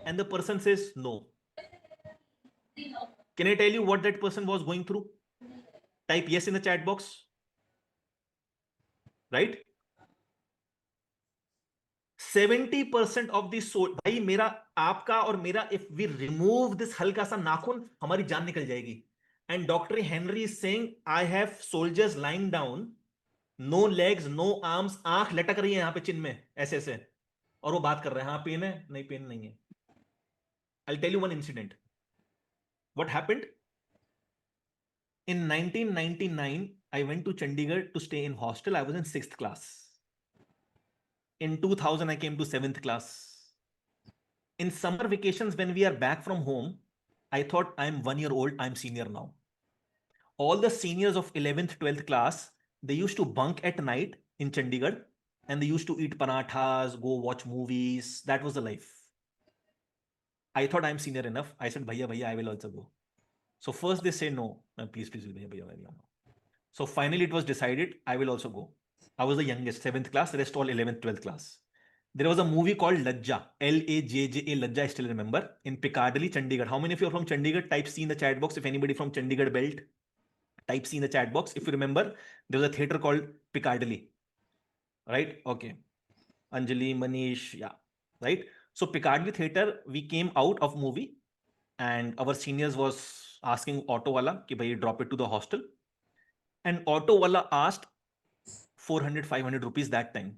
And the person says no. Can I tell you what that person was going through? Type yes in the chat box. Right? 70% of the soul. भाई मेरा आपका और मेरा, if we remove this हल्का सा नाखून, हमारी जान निकल जाएगी. And Dr. Henry is saying, I have soldiers lying down, no legs, no arms, आंख लटक रही है यहां पे चिन्ह में ऐसे ऐसे, और वो बात कर रहे हैं, हाँ पेन है, नहीं पेन नहीं है. I'll tell you one incident. What happened? In 1999, I went to Chandigarh to stay in hostel. I was in 6th class. In 2000, I came to 7th class. In summer vacations, when we are back from home, I thought I'm 1 year old, I'm senior now. All the seniors of 11th, 12th class, they used to bunk at night in Chandigarh and they used to eat parathas, go watch movies. That was the life. I thought I'm senior enough. I said, Bhaiya, Bhaiya, I will also go. So first they say no. Please, please, Bhaiya, Bhaiya, Bhaiya. So finally it was decided, I will also go. I was the youngest, 7th class, the rest all 11th, 12th class. There was a movie called Lajja, Lajja, Lajja, I still remember, in Piccadilly, Chandigarh. How many of you are from Chandigarh? Type C in the chat box. If anybody from Chandigarh belt, type C in the chat box. If you remember, there was a theater called Piccadilly. Right? Okay. Anjali, Manish, yeah. Right? So Piccadilly Theater, we came out of movie and our seniors was asking auto wala ki bhai drop it to the hostel. And auto wala asked 400, 500 rupees that time,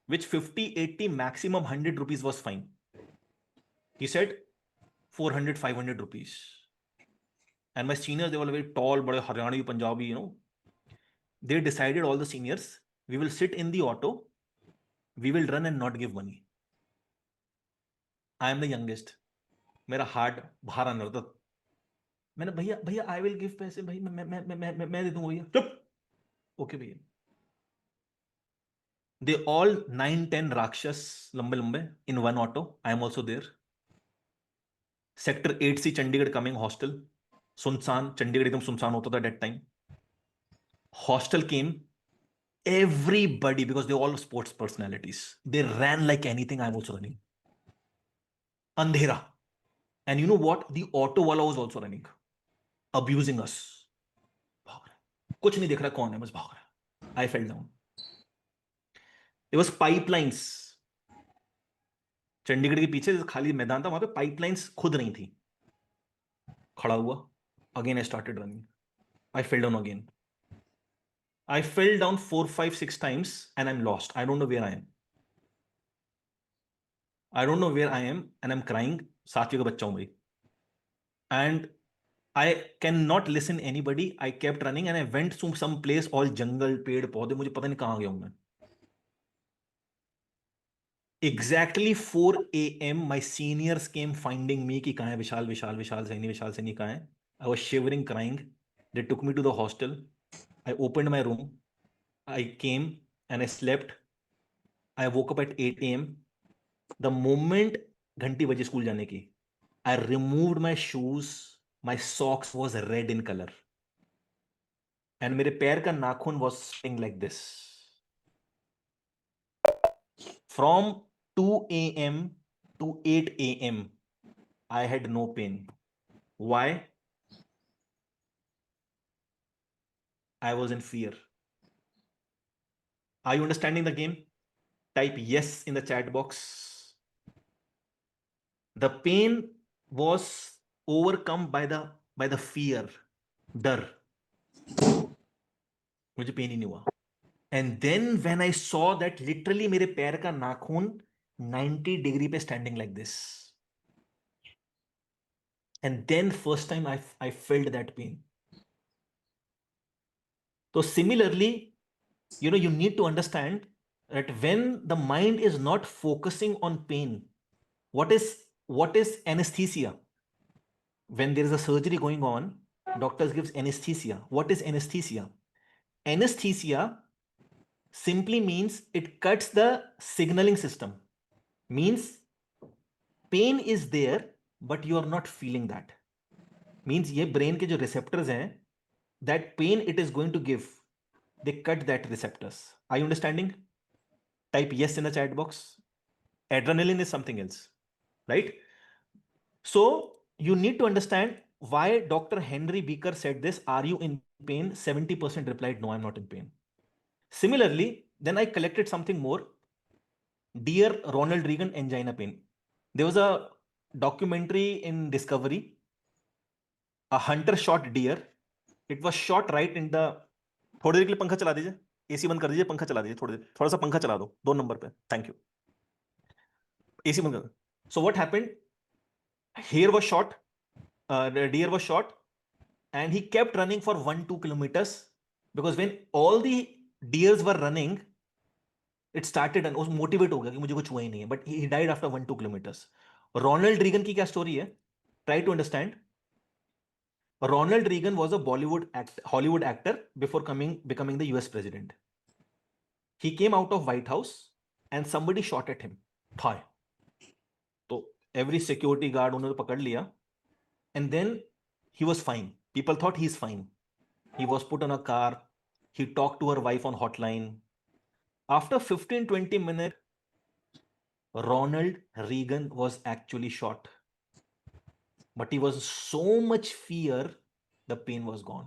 which 50, 80, maximum 100 rupees was fine. He said 400, 500 rupees. And my seniors, they were very tall, bade Haryani, Punjabi, you know. They decided, all the seniors, we will sit in the auto, we will run and not give money. I am the youngest. मेरा heart बाहर आने लगा. मैंने, भैया भैया आई will give पैसे, भाई मैं दे दूंगा भैया. चुप. ओके भैया. They all 9, 10 Rakshas lambe lambe in one auto. I am also there. Sector 8C Chandigarh coming hostel. सुनसान, चंडीगढ़ एकदम सुनसान होता था that time. Hostel came. Everybody, because they all sports personalities, they ran like anything. I'm also running. Andhera. And you know what? The auto wala was also running, abusing us. भाग रहा. कुछ नहीं देख रहा कौन है, बस भाग रहा. I fell down. There was pipelines. Chandigarh के पीछे खाली मैदान था, वहां पे पाइपलाइंस खुद नहीं थी. खड़ा हुआ. Again I started running. I fell down again. I fell down 4, 5, 6 times and I'm lost. I don't know where I am. I don't know where I am and I'm crying. साथियों का बच्चा हूं भाई. And I cannot listen anybody. I kept running and I went to some place, all jungle, पेड़ पौधे, मुझे पता नहीं कहां गया हूं मैं. Exactly 4 a.m. my seniors came finding me कि कहां है विशाल, विशाल, विशाल सैनी कहां है. I was shivering, crying. They took me to the hostel. I opened my room. I came and I slept. I woke up at 8 a.m. The moment घंटी बजी school जाने की, I removed my shoes. My socks was red in color. And मेरे पैर का नाखून was sitting like this. From 2 a.m. to 8 a.m. I had no pain. Why? I was in fear. Are you understanding the game? Type yes in the chat box. The pain was overcome by the fear, डर, मुझे pen ही नहीं हुआ. And then when I saw that literally मेरे पैर का नाखून 90 degree पे standing like this, and then first time I felt that pain. So similarly, you need to understand that when the mind is not focusing on pain, what is anesthesia? When there is a surgery going on, doctors gives anesthesia. What is anesthesia? Anesthesia simply means it cuts the signaling system. Means pain is there but you are not feeling that. Means ये brain के जो receptors हैं, that pain it is going to give, they cut that receptors. Are you understanding? Type yes in the chat box. Adrenaline is something else, right? So you need to understand why Dr. Henry Beaker said this. Are you in pain? 70% replied no, I'm not in pain. Similarly, then I collected something more. Dear Ronald Reagan, angina pain. There was a documentary in Discovery. A hunter shot deer. It was shot right in the. थोड़ी देर के लिए पंखा चला दीजिए, AC बंद कर दीजिए, पंखा चला दीजिए थोड़ी देर, थोड़ा सा पंखा चला दो 2 नंबर पे, थैंक यू. एसी बंद कर. So what happened? Here was shot, the deer was shot, and he kept running for 1-2 kilometers, because when all the deers were running, it started and was motivate हो गया कि मुझे कुछ हुआ ही नहीं है, but he died after 1-2 kilometers. Ronald Reagan की क्या story है? Try to understand. Ronald Reagan was a Hollywood actor before becoming the US president. He came out of White House and somebody shot at him. Thigh. So every security guard उन्होंने पकड़ लिया, and then he was fine. People thought he's fine. He was put on a car. He talked to her wife on hotline. After 15-20 minutes, Ronald Reagan was actually shot. But he was so much fear, the pain was gone.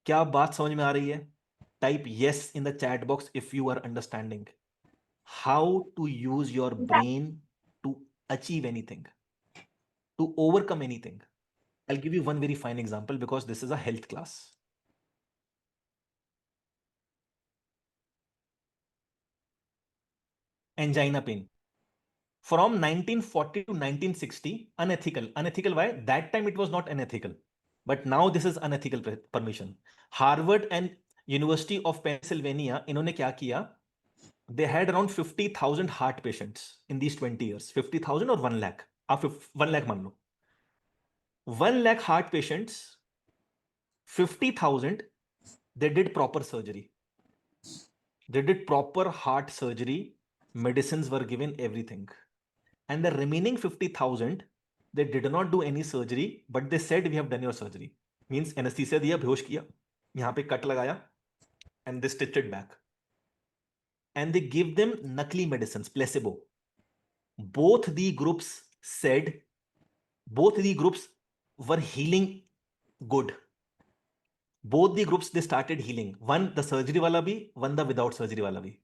क्या बात समझ में आ रही है? Type yes in the chat box if you are understanding how to use your brain to achieve anything, to overcome anything. I'll give you one very fine example because this is a health class. Angina pain. From 1940 to 1960, unethical. Unethical why? That time it was not unethical. But now this is unethical permission. Harvard and University of Pennsylvania, इन्होंने क्या किया? They had around 50,000 heart patients in these 20 years. 50,000 or 1 lakh? आप 1 lakh मान लो. 1 lakh heart patients, 50,000, they did proper surgery. They did proper heart surgery. Medicines were given, everything. And the remaining 50,000, they did not do any surgery, but they said we have done your surgery. Means anesthesia दिया, बेहोश किया, यहाँ पे cut लगाया, and they stitched it back. And they give them नकली medicines, placebo. Both the groups said, both the groups were healing good. Both the groups, they started healing. One the surgery वाला भी, one the without surgery वाला भी.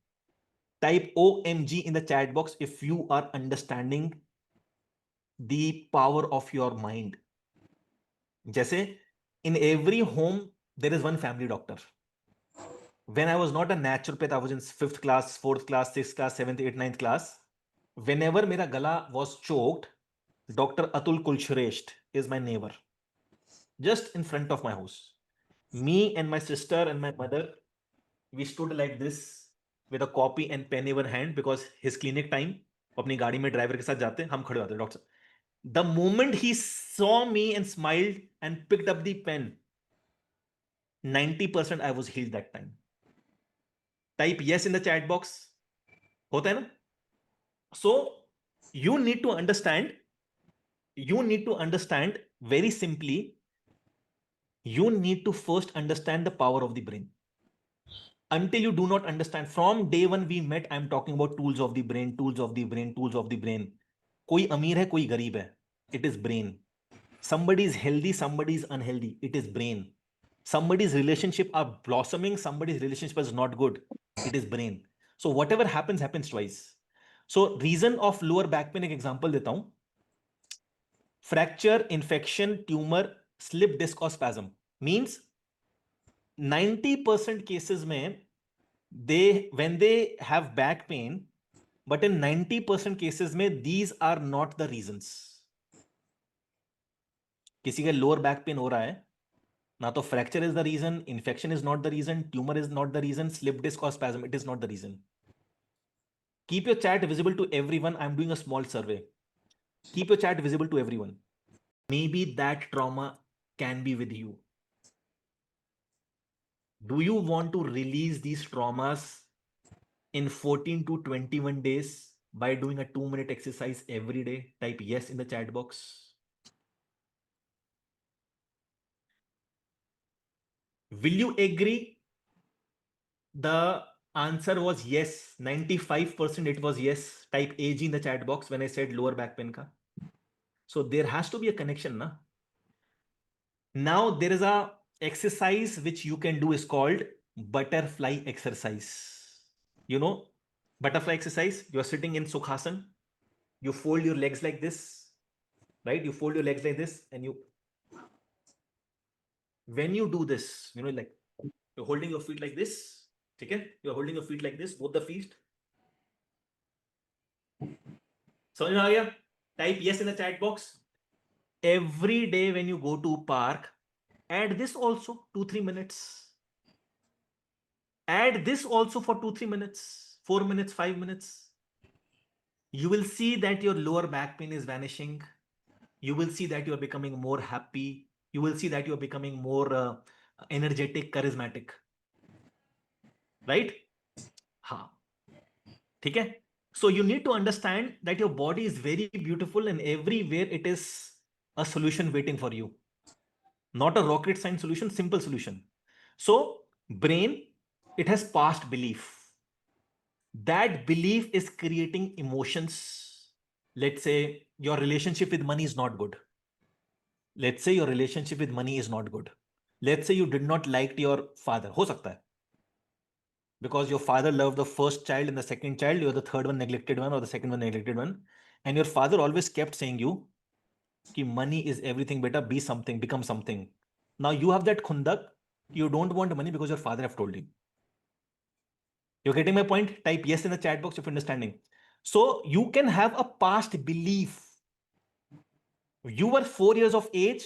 Type OMG in the chat box if you are understanding the power of your mind. जैसे in every home there is one family doctor. When I was not a naturopath, I was in 5th class, 4th class, 6th class, 7th, 8th, 9th class. Whenever मेरा गला was choked, Dr. Atul Kulshresht is my neighbor, just in front of my house. Me and my sister and my mother, we stood like this with a copy and pen in our hand because his clinic time, अपनी गाड़ी में driver के साथ जाते, हम खड़े होते, doctor. The moment he saw me and smiled and picked up the pen, 90% I was healed that time. Type yes in the chat box. होता है ना? So you need to understand very simply, you need to first understand the power of the brain. Until you do not understand, from day one we met, I'm talking about tools of the brain, tools of the brain, tools of the brain. कोई अमीर है, कोई गरीब है. It is brain. Somebody is healthy, somebody is unhealthy. It is brain. Somebody's relationship are blossoming, somebody's relationship is not good. It is brain. So whatever happens, happens twice. So reason of lower back pain, एक example देता हूं. fracture, infection, tumor, slip disc or spasm means 90% cases में when they have back pain, but in 90% cases में these are not the reasons. किसी का lower back pain हो रहा है, ना तो fracture is the reason, infection is not the reason, tumor is not the reason, slip disc or spasm, it is not the reason. Keep your chat visible to everyone. I'm doing a small survey. Keep your chat visible to everyone. Maybe that trauma can be with you. Do you want to release these traumas in 14 to 21 days by doing a 2-minute exercise every day? Type yes in the chat box. Will you agree? The answer was yes. 95% it was yes. Type AG in the chat box when I said lower back pain ka. So there has to be a connection, na? Now there is a exercise which you can do is called butterfly exercise. You know, butterfly exercise, you are sitting in Sukhasana, you fold your legs like this, right? You fold your legs like this, and when you do this, you know, like you're holding your feet like this, okay? You're holding your feet like this, both the feet. So now type yes in the chat box. Every day when you go to park, add this also 2-3 minutes. Add this also for 2-3 minutes, 4 minutes, 5 minutes. You will see that your lower back pain is vanishing. You will see that you are becoming more happy. You will see that you are becoming more energetic, charismatic. Right? Ha. ठीक है? So you need to understand that your body is very beautiful and everywhere it is a solution waiting for you. Not a rocket science solution, simple solution. So brain, it has past belief. That belief is creating emotions. Let's say your relationship with money is not good. Let's say your relationship with money is not good. Let's say you did not like your father. हो सकता है. Because your father loved the first child and the second child, you're the third one neglected one or the second one neglected one. And your father always kept saying you, कि money is everything, beta, be something, become something. Now you have that khundak, you don't want money because your father have told you. You're getting my point? Type yes in the chat box if you're understanding. So you can have a past belief. You were 4 years of age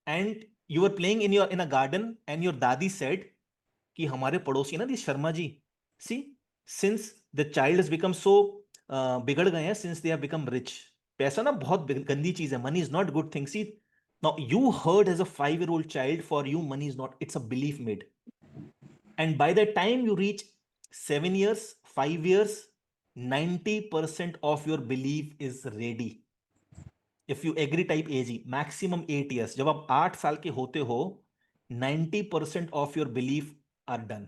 and you were playing in a garden and your dadi said कि हमारे पड़ोसी ना दी Sharma ji, see, since the child has become so बिगड़ गए हैं, since they have become rich. पैसा ना बहुत गंदी चीज है. Money is not good thing. See, now you heard as a 5-year-old child, for you money is not, it's a belief made. And by the time you reach 7 years, 5 years, 90% of your belief is ready. If you agree, type AG. Maximum 8 years. जब आप 8 साल के होते हो, 90% of your belief are done.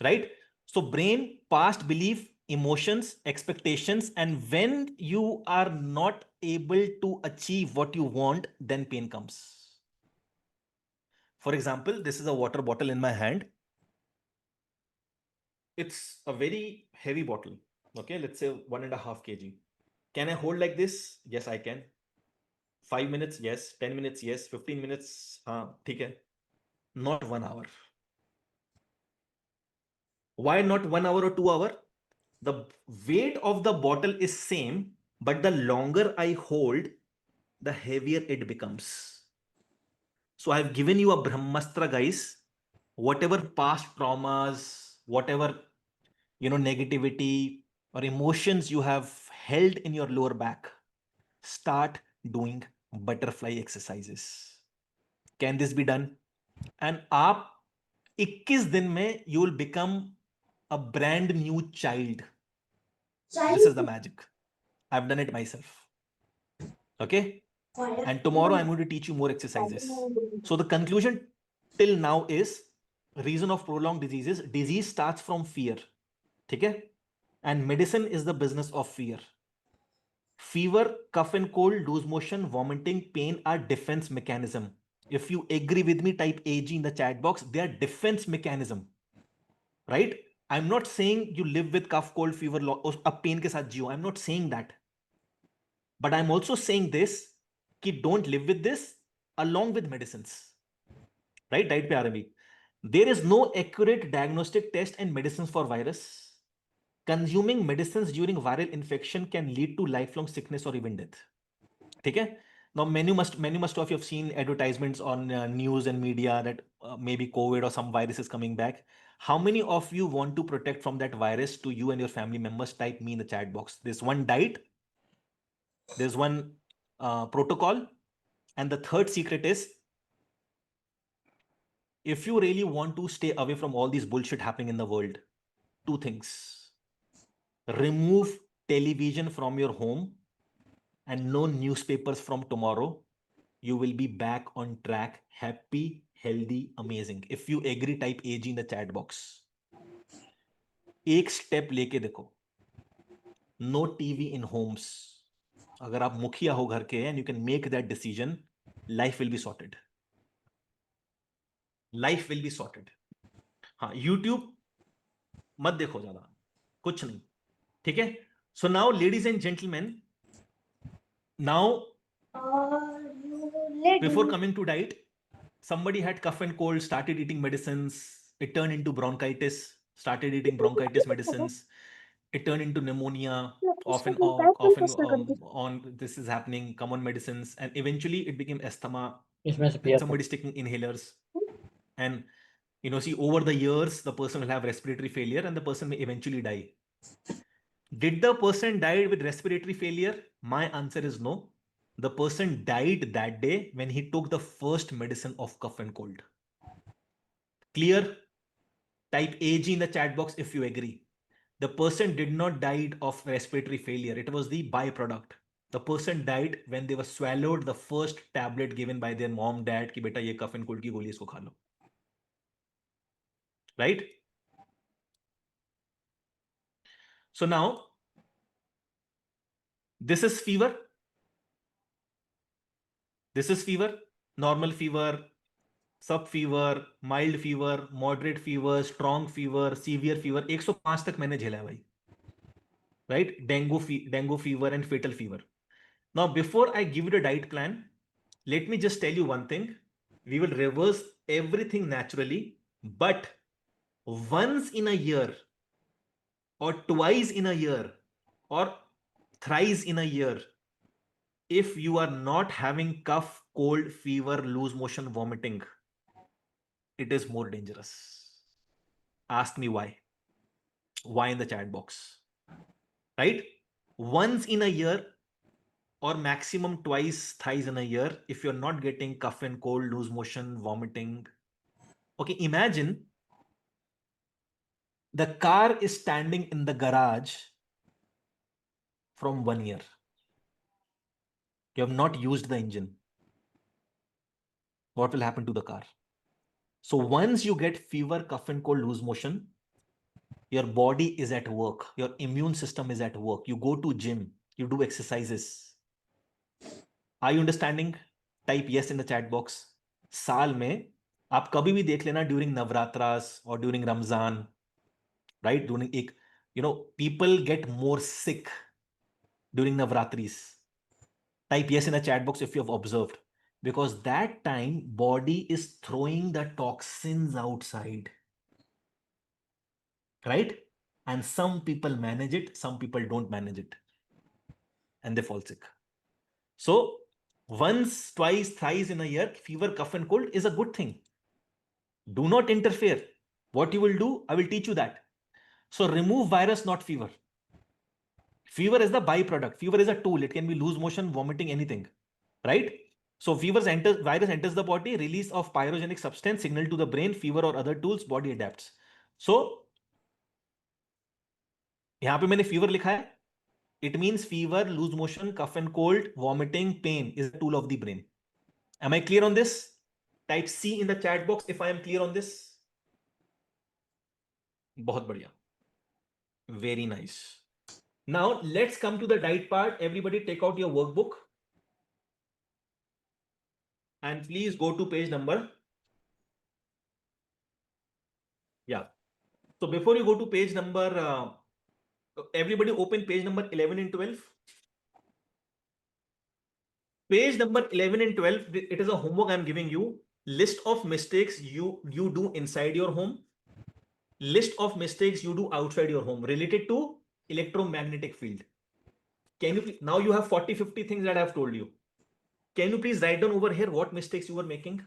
Right? So brain, past belief, emotions, expectations, and when you are not able to achieve what you want, then pain comes. For example, this is a water bottle in my hand. It's a very heavy bottle. Okay, let's say 1.5 kg. Can I hold like this? Yes, I can. 5 minutes, yes. 10 minutes, yes. 15 minutes, ठीक है. Not 1 hour. Why not 1 hour or 2 hour? The weight of the bottle is same, but the longer I hold, the heavier it becomes. So I've given you a Brahmastra, guys. Whatever past traumas, whatever, negativity or emotions you have held in your lower back, start doing butterfly exercises. Can this be done? And आप 21 दिन में you will become a brand new child. This is the magic. I've done it myself. Okay? And tomorrow I'm going to teach you more exercises. So the conclusion till now is, reason of prolonged diseases, disease starts from fear. Okay? And medicine is the business of fear. Fever, cough and cold, loose motion, vomiting, pain are defense mechanism. If you agree with me, type AG in the chat box. They are defense mechanism. Right? I'm not saying you live with cough, cold, fever, or a pain ke saath jiyo. I'm not saying that. But I'm also saying this कि don't live with this along with medicines. Right? Diet पे आ रहे हैं. There is no accurate diagnostic test and medicines for virus. Consuming medicines during viral infection can lead to lifelong sickness or even death. ठीक है? Now, many must of you have seen advertisements on news and media that maybe COVID or some virus is coming back. How many of you want to protect from that virus to you and your family members? Type me in the chat box. There's one diet, there's one protocol, and the third secret is if you really want to stay away from all these bullshit happening in the world, two things. Remove television from your home and no newspapers from tomorrow. You will be back on track, happy, healthy, amazing. If you agree, type AG in the chat box. एक step लेके देखो. No TV in homes. अगर आप मुखिया हो घर के and you can make that decision, life will be sorted. Life will be sorted. हाँ, YouTube मत देखो ज्यादा, कुछ नहीं. ठीक है? So now, ladies and gentlemen, now before coming to diet, somebody had cough and cold, started eating medicines, it turned into bronchitis, started eating bronchitis medicines, it turned into pneumonia, often on this is happening, common medicines, and eventually it became asthma, इसमें से then पिया somebody sticking inhalers, and see, over the years the person will have respiratory failure and the person may eventually die. Did the person died with respiratory failure? My answer is no. The person died that day when he took the first medicine of cough and cold. Clear? Type AG in the chat box if you agree. The person did not died of respiratory failure. It was the byproduct. The person died when they were swallowed the first tablet given by their mom, dad कि बेटा ये cough and cold की गोली इसको खा लो. Right? So now, this is fever. This is fever. Normal fever, सब fever, mild fever, moderate fever, strong fever, severe fever, 105 तक मैंने झेला है भाई. Right? Dengue fever and fatal fever. Now before I give you the diet plan, let me just tell you one thing. We will reverse everything naturally, but once in a year or twice in a year or thrice in a year, if you are not having cough, cold, fever, loose motion, vomiting, it is more dangerous. Ask me why. Why in the chat box? Right? Once in a year or maximum twice, thrice in a year, if you're not getting cough and cold, loose motion, vomiting. Okay, imagine the car is standing in the garage from 1 year. You have not used the engine. What will happen to the car? So once you get fever, cough and cold, loose motion, your body is at work. Your immune system is at work. You go to gym, you do exercises. Are you understanding? Type yes in the chat box. साल में आप कभी भी देख लेना during Navratras or during Ramzan, right? During एक, people get more sick during Navratris. Type yes in the chat box if you have observed, because that time body is throwing the toxins outside, right? And some people manage it, some people don't manage it, and they fall sick. So once, twice, thrice in a year, fever, cough and cold is a good thing. Do not interfere. What you will do, I will teach you that. So remove virus, not fever. Fever is the byproduct. Fever is a tool. It can be loose motion, vomiting, anything, right? So virus enters the body, release of pyrogenic substance, signal to the brain, fever or other tools, body adapts. So यहाँ पे मैंने fever लिखा है. It means fever, loose motion, cough and cold, vomiting, pain is a tool of the brain. Am I clear on this? Type C in the chat box if I am clear on this. बहुत बढ़िया. Very nice. Now let's come to the diet part. Everybody take out your workbook and please go to page number. Yeah. So before you go to page number, everybody open page number 11 and 12. Page number 11 and 12, it is a homework I'm giving you. List of mistakes you do inside your home. List of mistakes you do outside your home related to electromagnetic field. Can you now you have 40-50 things that I've told you. Can you please write down over here what mistakes you were making?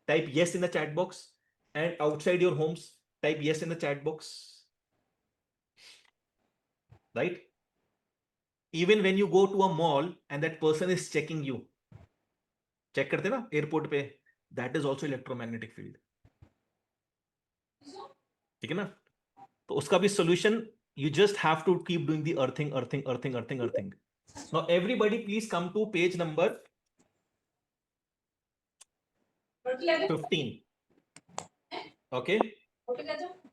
Type yes in the chat box. And outside your homes, type yes in the chat box. Right? Even when you go to a mall and that person is checking you, check करते ना airport पे, that is also electromagnetic field. ठीक है ना? तो उसका भी solution, you just have to keep doing the earthing. Now everybody please come to page number 15. Okay.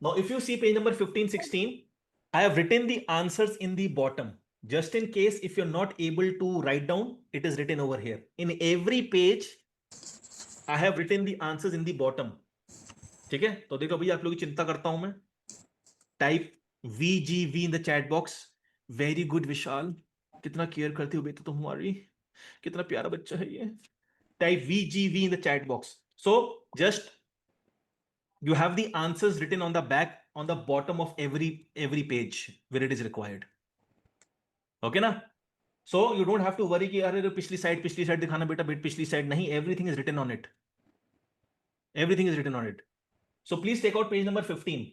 Now if you see page number 15, 16, I have written the answers in the bottom. Just in case if you're not able to write down, it is written over here. In every page, I have written the answers in the bottom. ठीक है, तो देखो भैया आप लोगों की चिंता करता हूं मैं. Type VGV in the chat box. Very good विशाल, कितना केयर करती हो बेटा तुम हमारी, कितना प्यारा बच्चा है ये. Type VGV in the chat box. So just you have the answers written on the back, on the bottom of every page where it is required. Okay na? So you don't have to worry कि अरे पिछली side दिखाना बेटा, पिछली side नहीं, everything is written on it. Everything is written on it. So please take out page number 15.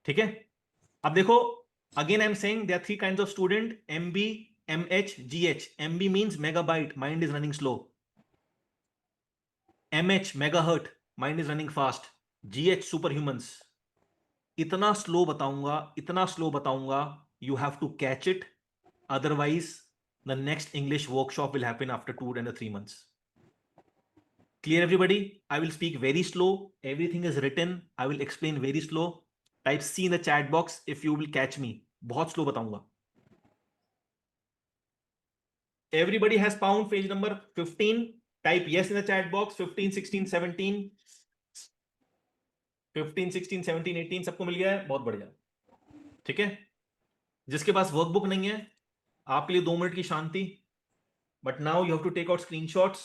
ठीक है? अब देखो, again I'm saying there are three kinds of student: MB, MH, GH. MB means megabyte, mind is running slow. MH megahertz, mind is running fast. GH superhumans. इतना slow बताऊंगा, you have to catch it. Otherwise, the next English workshop will happen after 2 and 3 months. Clear everybody? I will speak very slow. Everything is written. I will explain very slow. Type C in the chat box if you will catch me. बहुत slow बताऊंगा. Everybody has found page number 15. Type yes in the chat box. 15, 16, 17. 15, 16, 17, 18 सबको मिल गया है? बहुत बढ़िया. ठीक है? जिसके पास वर्कबुक नहीं है, आपके लिए 2 मिनट की शांति. But now you have to take out screenshots.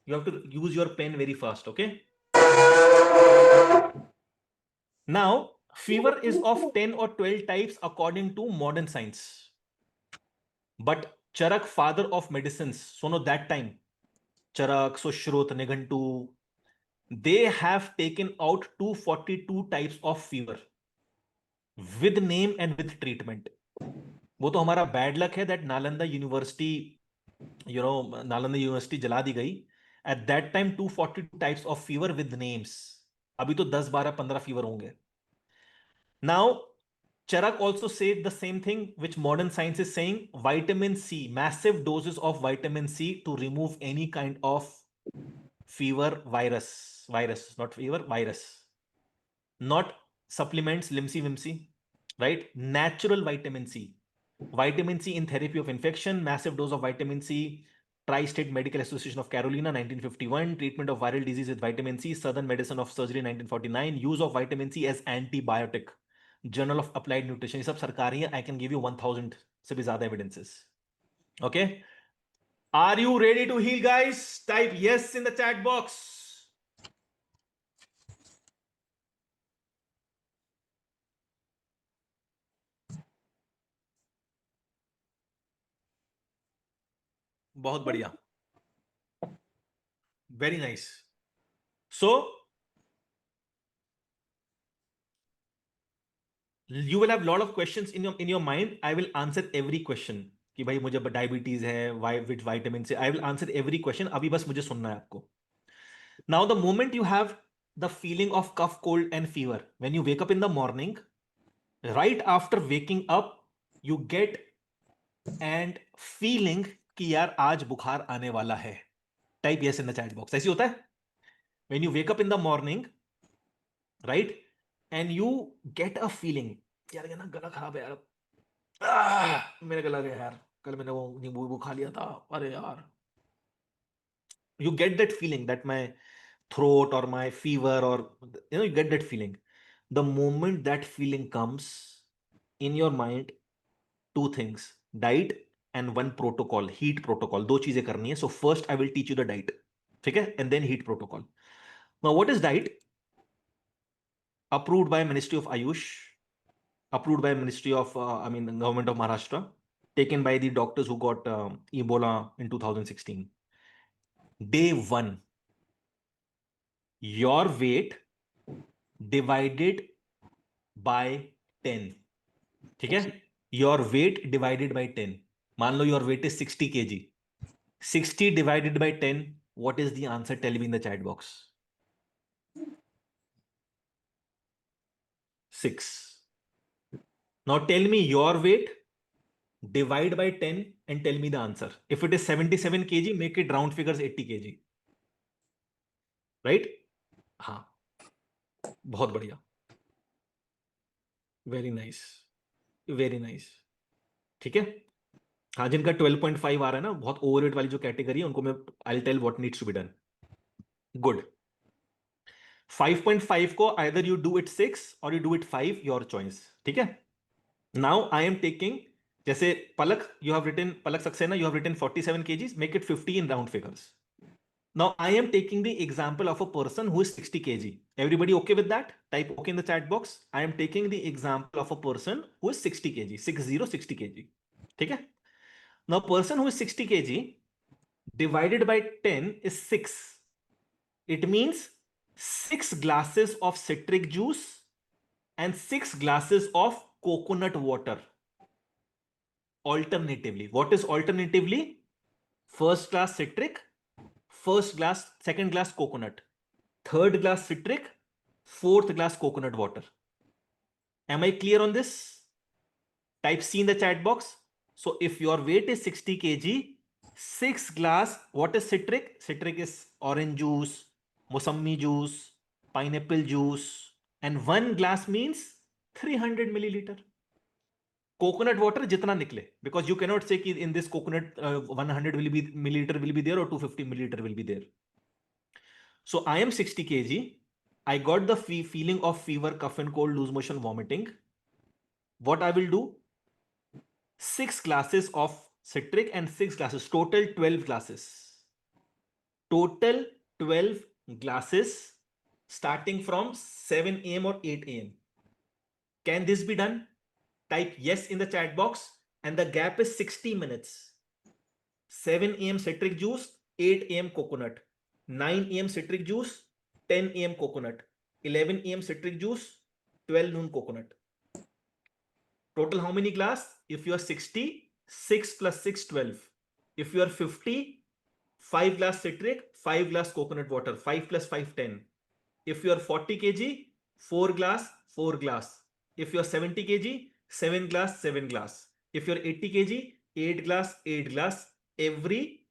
You have to use your pen very fast. Okay? Now, fever is of 10 or 12 types according to modern science. But Charak, father of medicines, so no that time, Charak, Sushrut, Nigantu, they have taken out 242 types of fever with name and with treatment. वो तो हमारा bad luck है that Nalanda university, Nalanda university जला दी गई. At that time 242 types of fever with names. अभी तो 10, 12, 15 fever होंगे. Now Charak also said the same thing which modern science is saying: vitamin C, massive doses of vitamin C to remove any kind of fever, virus, not fever, virus, not supplements, limsy vimsy, right? Natural vitamin C. Vitamin C in therapy of infection, massive dose of vitamin C. Tri-State Medical Association of Carolina, 1951. Treatment of viral disease with vitamin C. Southern Medicine of Surgery, 1949. Use of vitamin C as antibiotic. Journal of Applied Nutrition. ये सब सरकारी है. I can give you 1000 से भी ज्यादा evidences. Okay? Are you ready to heal, guys? Type yes in the chat box. बहुत बढ़िया. Very nice. So you will have a lot of questions in your mind. I will answer every question कि भाई मुझे diabetes है, which vitamin से. I will answer every question. अभी बस मुझे सुनना है आपको. Now the moment you have the feeling of cough, cold and fever, when you wake up in the morning, right after waking up, you get and feeling कि यार आज बुखार आने वाला है. Type yes in the chat box. ऐसी होता है? When you wake up in the morning, right, and you get a feeling, यार ये ना गला खराब है यार, मेरा गला गया यार, कल मैंने वो नींबू खा लिया था, अरे यार. You get that feeling that my throat or my fever, or you get that feeling. The moment that feeling comes in your mind, two things: diet and one protocol, heat protocol. दो चीजें करनी है. So first I will teach you the diet. ठीक है? And then heat protocol. Now what is diet? Approved by Ministry of Ayush, approved by Ministry of, Government of Maharashtra, taken by the doctors who got Ebola in 2016. Day 1, your weight divided by 10. ठीक है? Your weight divided by 10. मान लो your weight is 60 kg. 60 divided by 10. What is the answer? Tell me in the chat box. 6. Now tell me your weight, divide by 10 and tell me the answer. If it is 77 kg, make it round figures 80 kg. Right? हाँ, बहुत बढ़िया. Very nice, very nice. ठीक है? हाँ, जिनका 12.5 आ रहा है ना, बहुत ओवरवेट वाली जो कैटेगरी है, उनको मैं I tell what needs to be done. Good. 5.5 को either you do it 6 or you do it 5, your choice. ठीक है? Now I am taking, जैसे पलक, you have written, Palak Saxena, you have written 47 kgs, make it 50 in round figures. Now I am taking the example of a person who is 60 kg. Everybody okay with that? Type okay in the chat box. I am taking the example of a person who is 60 kg, 60 kg. ठीक है? Now person who is 60 kg divided by 10 is 6. It means 6 glasses of citric juice and 6 glasses of coconut water. Alternatively, what is alternatively? First glass citric, second glass coconut, third glass citric, fourth glass coconut water. Am I clear on this? Type C in the chat box. So if your weight is 60 kg, 6 glass, what is citric? Citric is orange juice, mosambi juice, pineapple juice, and 1 glass means 300 milliliter. Coconut water जितना निकले, because you cannot say कि in this coconut 100 milliliter will be there or 250 milliliter will be there. So I am 60 kg. I got the feeling of fever, cough and cold, loose motion, vomiting. What I will do? 6 glasses of citric and 6 glasses, total 12 glasses. Total 12 glasses starting from 7 a.m. or 8 a.m. Can this be done? Type yes in the chat box, and the gap is 60 minutes. 7 a.m. citric juice, 8 a.m. coconut, 9 a.m. citric juice, 10 a.m. coconut, 11 a.m. citric juice, 12 noon coconut. Total how many glass? If you are 60, 6 plus 6, 12. If you are 50, 5 glass citric, 5 glass coconut water, 5 plus 5, 10. If you are 40 kg, 4 glass, 4 glass. If you are 70 kg, 7 glass, 7 glass. If you are 80 kg, 8 glass, 8 glass every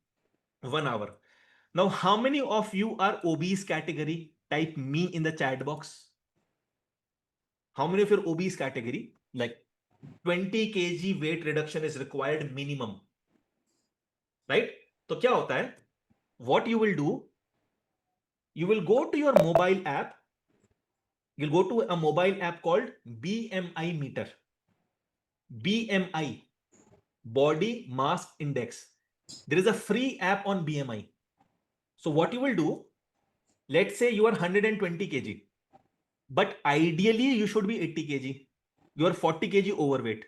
1 hour. Now, how many of you are obese category? Type me in the chat box. How many of you are obese category? Like 20 kg weight reduction is required minimum. Right? तो क्या होता है? What you will do? You will go to your mobile app. You'll go to a mobile app called BMI meter. BMI, Body Mass Index. There is a free app on BMI. So what you will do, let's say you are 120 kg, but ideally you should be 80 kg. You are 40 kg overweight.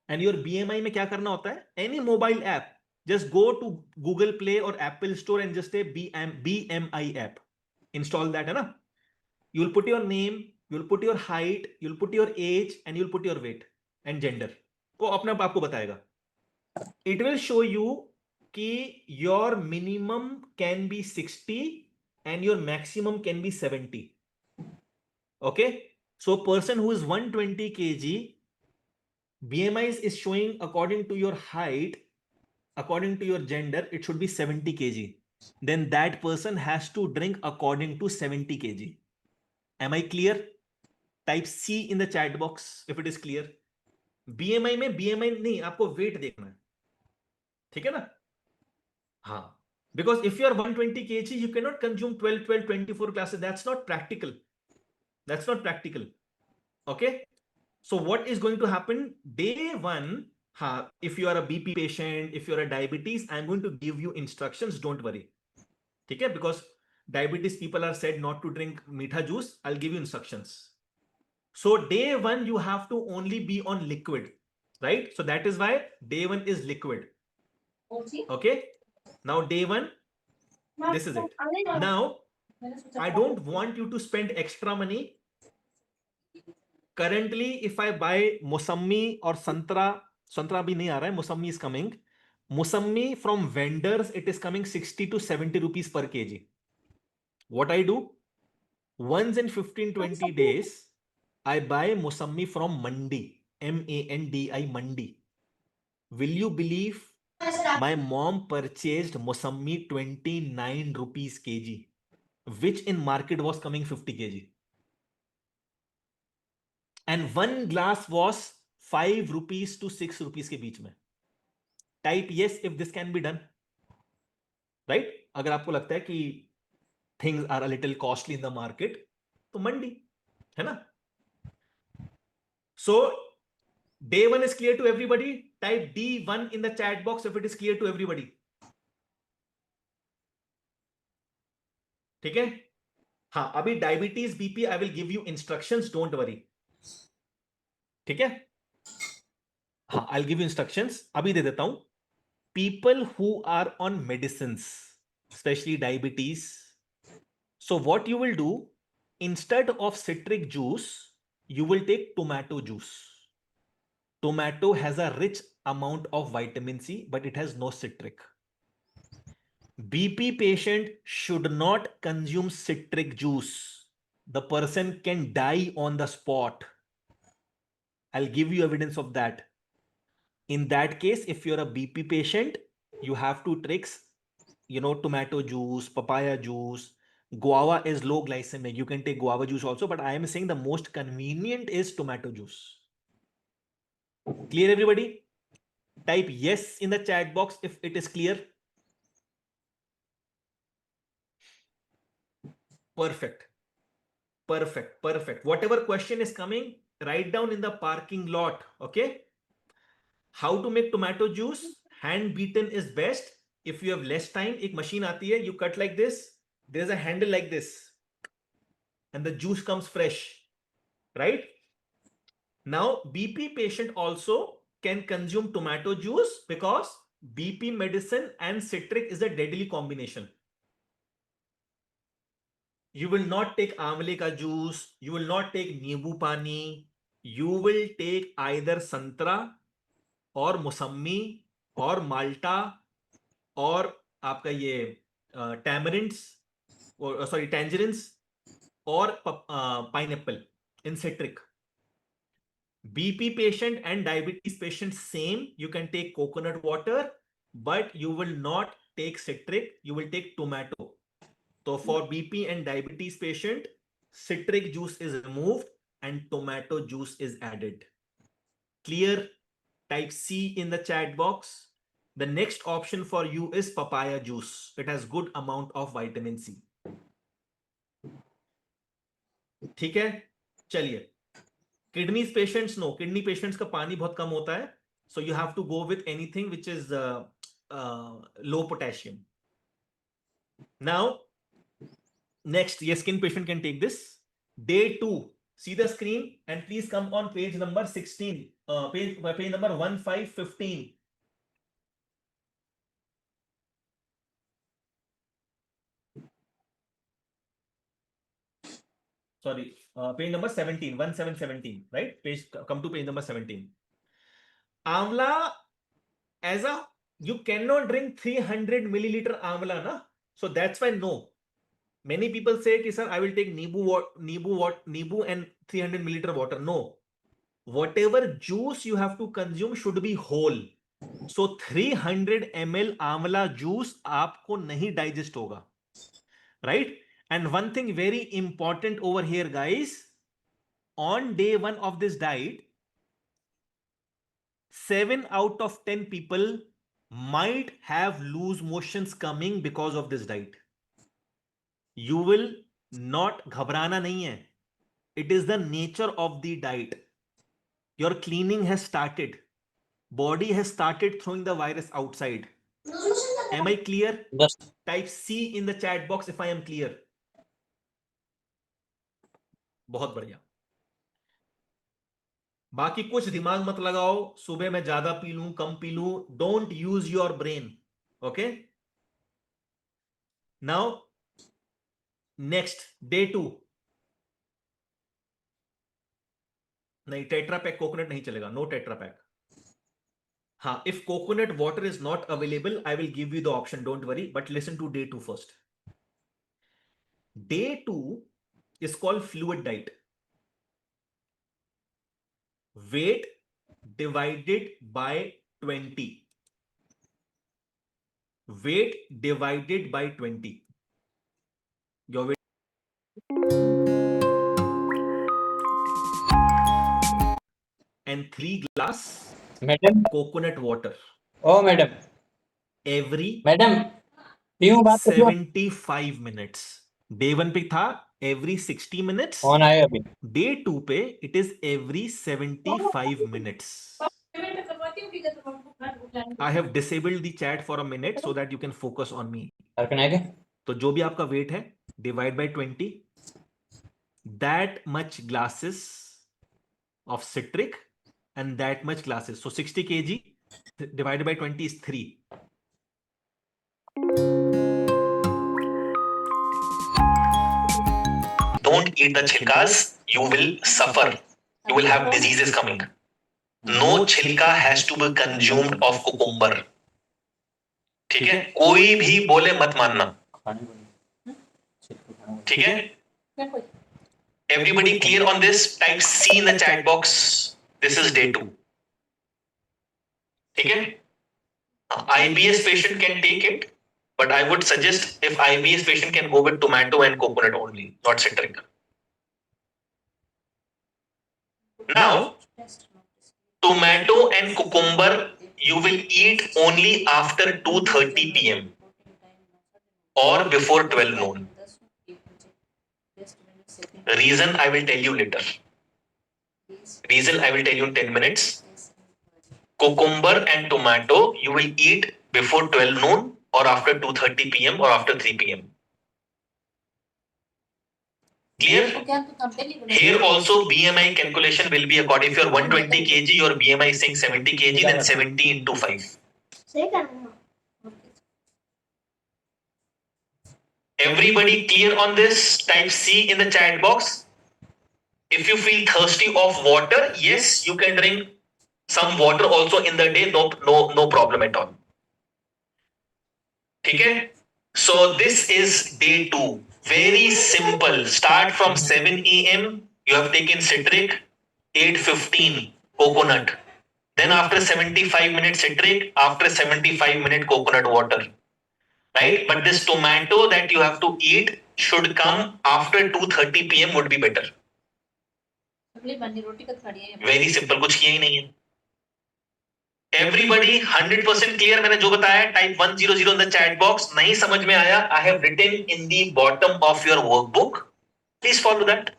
And your BMI में क्या करना होता है? Any mobile app, just go to Google Play or Apple Store and just say BMI app. Install that, है ना? You will put your name, you will put your height, you will put your age, and you will put your weight and gender. वो अपने आप आपको बताएगा. It will show you कि your minimum can be 60 and your maximum can be 70. Okay? So person who is 120 kg, BMI is showing according to your height, according to your gender, it should be 70 kg. Then that person has to drink according to 70 kg. Am I clear? Type C in the chat box if it is clear. BMI में BMI नहीं, आपको weight देखना है. ठीक है ना? हाँ. Because if you are 120 kg, you cannot consume 12, 24 glasses. That's not practical. That's not practical. Okay? So what is going to happen? Day 1, if you are a BP patient, if you're a diabetes, I'm going to give you instructions, don't worry. ठीक है? Because diabetes people are said not to drink meetha juice, I'll give you instructions. So day 1 you have to only be on liquid, right? So that is why day 1 is liquid. Okay, now day 1, this is it. Now I don't want you to spend extra money. Currently if I buy mosammi or santra bhi nahi aa raha hai, mosammi is coming. Mosammi from vendors, it is coming 60 to 70 rupees per kg. What I do, once in 15-20 days I buy mosammi from mandi, MANDI, mandi. Will you believe my mom purchased mosammi 29 rupees kg, which in market was coming 50 kg, and one glass was 5 rupees to 6 rupees के बीच में. Type yes if this can be done, right? अगर आपको लगता है कि things are a little costly in the market, तो मंडी है ना. So day 1 is clear to everybody. Type D1 in the chat box if it is clear to everybody. ठीक है? हाँ, अभी diabetes BP I will give you instructions, don't worry. ठीक है? हाँ, I will give you instructions, अभी दे देता हूं. People who are on medicine, specially diabetes, so what you will do, instead of citric juice you will take tomato juice. Tomato has a rich amount of vitamin C, but it has no citric. BP patient should not consume citric juice. The person can die on the spot. I'll give you evidence of that. In that case, if you're a BP patient, you have to tricks, tomato juice, papaya juice. Guava is low glycemic. You can take guava juice also, but I am saying the most convenient is tomato juice. Clear, everybody? Type yes in the chat box if it is clear. Perfect. Perfect. Perfect. Whatever question is coming, write down in the parking lot. Okay. How to make tomato juice? Hand beaten is best. If you have less time, एक machine आती है, you cut like this. There's a handle like this, and the juice comes fresh, right? Now, BP patient also can consume tomato juice because BP medicine and citric is a deadly combination. You will not take amle ka juice. You will not take नींबू पानी. You will take either संतरा और मौसम्मी और माल्टा और आपका ये टैमरिंड्स, sorry टैंजरिन्स और pineapple in citric. BP patient and diabetes patient same. You can take coconut water, but you will not take citric. You will take tomato. So for BP and diabetes patient, citric juice is removed and tomato juice is added. Clear? Type C in the chat box. The next option for you is papaya juice. It has good amount of vitamin C. ठीक है? चलिए. Kidneys patients, no. Kidney patients का पानी बहुत कम होता है. So you have to go with anything which is low potassium. Now, next, your skin patient can take this. Day 2. See the screen and please come on page number 16. Page number 1515. Sorry, page number 17, 1717, right? Come to page number 17. Amla, as a, you cannot drink 300 milliliter amla, na? So that's why no. Many people say, sir, I will take Nibu and 300 milliliter water. No. Whatever juice you have to consume should be whole. So 300 ml amla juice आपको नहीं digest होगा, right? And one thing very important over here, guys, on day 1 of this diet, 7 out of 10 people might have loose motions coming because of this diet. You will not घबराना नहीं है. It is the nature of the diet. Your cleaning has started. body has started throwing the virus outside. Am I clear? बस Type C in the chat box if I am clear. बहुत बढ़िया। बाकी कुछ दिमाग मत लगाओ, सुबह मैं ज्यादा पी लूं कम पी लूं, don't use your brain. Okay, now next day 2। नहीं, टेट्रा पैक कोकोनट नहीं चलेगा, नो टेट्रा पैक। हाँ, if coconut water is not available I will give you the option, don't worry, but listen to day 2 first. Day 2 is called fluid diet. Weight divided by 20. Weight divided by 20. Your weight and 3 glass madam coconut water ओ madam every madam पीऊं बात कर 75 minutes. Day 1 पे था every 60 minutes. Phone आए अभी Day 2 पे it is every 75 minutes. I have disabled the chat for a minute so that you can focus on me. तो जो भी आपका वेट है divide by 20, that much glasses of citric and that much glasses, so 60 kg divided by 20 is 3. Don't eat the chilkas, you will suffer, you will have diseases coming. No chilka has to be consumed of cucumber. ठीक है, कोई भी बोले मत मानना, ठीक है? Everybody clear on this? Type C in the chat box. This is day 2. ठीक है? IBS patient can take it, but I would suggest if IBS patient can go with tomato and coconut only, not citric. Now, tomato and cucumber you will eat only after 2:30 p.m. or before 12 noon. Reason I will tell you later. Reason I will tell you in 10 minutes. Cucumber and tomato you will eat before 12 noon or after 2:30 p.m. or after 3 p.m. Clear? Here also BMI calculation will be according, if you are 120 kg, your BMI is saying 70 kg, then 70 into 5. Everybody clear on this? Type C in the chat box. If you feel thirsty of water, yes, you can drink some water also in the day, no problem at all. ठीक है? So this is day 2. Very simple. Start from 7 a.m. You have taken citric, 8:15 coconut. Then after 75 minutes citric, after 75 minute coconut water. Right? But this tomato that you have to eat should come after 2:30 p.m. would be better. Very simple. कुछ किया ही नहीं है. Everybody 100% clear? मैंने जो बताया type 100 in the chat box. नहीं समझ में आया? I have written in the bottom of your workbook. Please follow that.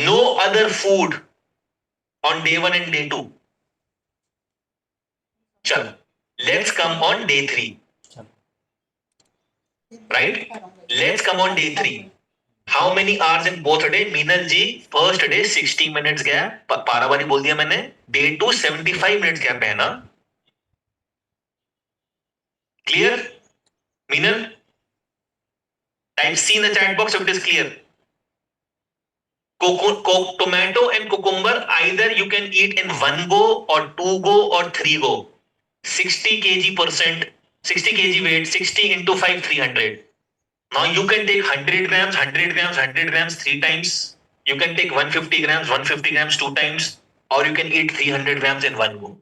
No other food on day 1 and day 2. चल, let's come on day 3. Right? Let's come on day 3. How many hours in both day? Meenal ji, first day 60 minutes gap, पारावारी बोल दिया मैंने. Day 2 75 minutes gap है ना? Clear? Meenal? Type C in the chat box if it is clear. Tomato and cucumber either you can eat in 1 go or 2 go or 3 go. 60 kg weight, 60 into 5, 300. Now you can take 100 grams, 100 grams, 100 grams 3 times. You can take 150 grams, 150 grams 2 times, or you can eat 300 grams in 1 go.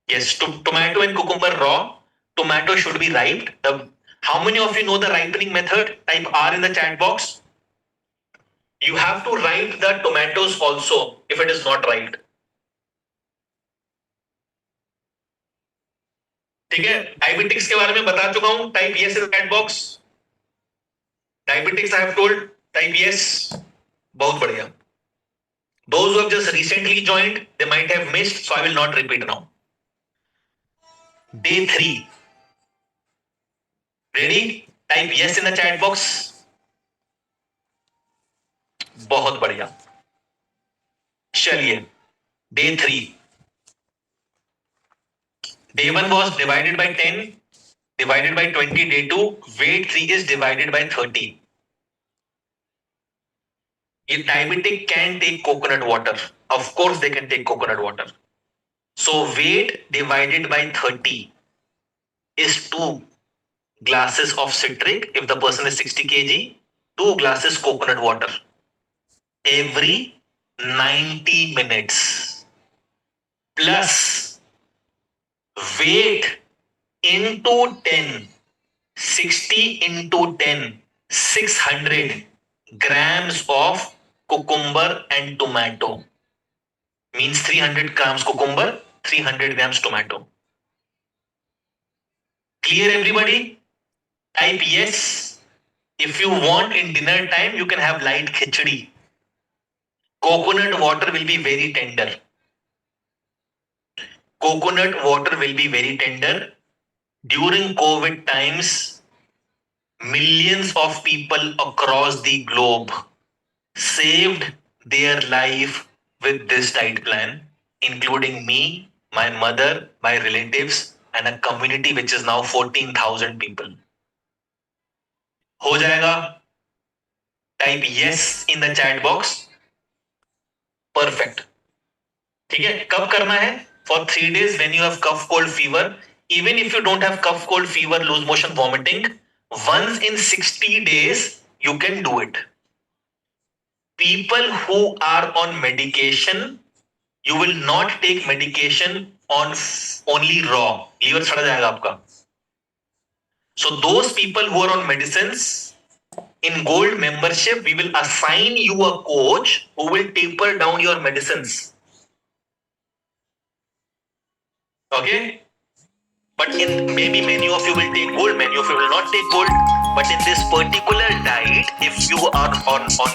Yes, tomato and cucumber raw. Tomato should be ripe. How many of you know the ripening method? Type R in the chat box. You have to ripe the tomatoes also if it is not ripe. ठीक है, diabetics के बारे में बता चुका हूं. Type yes in the chat box. Diabetics I have told. Type yes. बहुत बढ़िया. Those who have just recently joined, they might have missed, so I will not repeat now. Day 3. Ready? Type yes in the chat box. बहुत बढ़िया. चलिए. Day 3. Day 1 was divided by 10, divided by 20. Day 2, weight 3 is divided by 30. If diabetic can take coconut water, of course they can take coconut water. So weight divided by 30 is 2 glasses of citric. If the person is 60 kg, 2 glasses coconut water every 90 minutes. Plus weight into 10, 60 into 10, 600 grams of cucumber and tomato. Means 300 grams cucumber, 300 grams tomato. Clear everybody? Type yes. If you want in dinner time, you can have light khichdi. Coconut water will be very tender. Coconut water will be very tender. During COVID times, millions of people across the globe saved their life with this diet plan, including me, my mother, my relatives, and a community which is now 14,000 people. हो जाएगा? Type yes in the chat box. Perfect. ठीक है? कब करना है? For 3 days when you have cough, cold, fever. Even if you don't have cough, cold, fever, loose motion, vomiting, once in 60 days you can do it. People who are on medication, you will not take medication on only raw. Liver सड़ जाएगा आपका. So those people who are on medicines, in gold membership, we will assign you a coach who will taper down your medicines. Okay? But in maybe many of you will take gold, many of you will not take gold. But in this particular diet, if you are on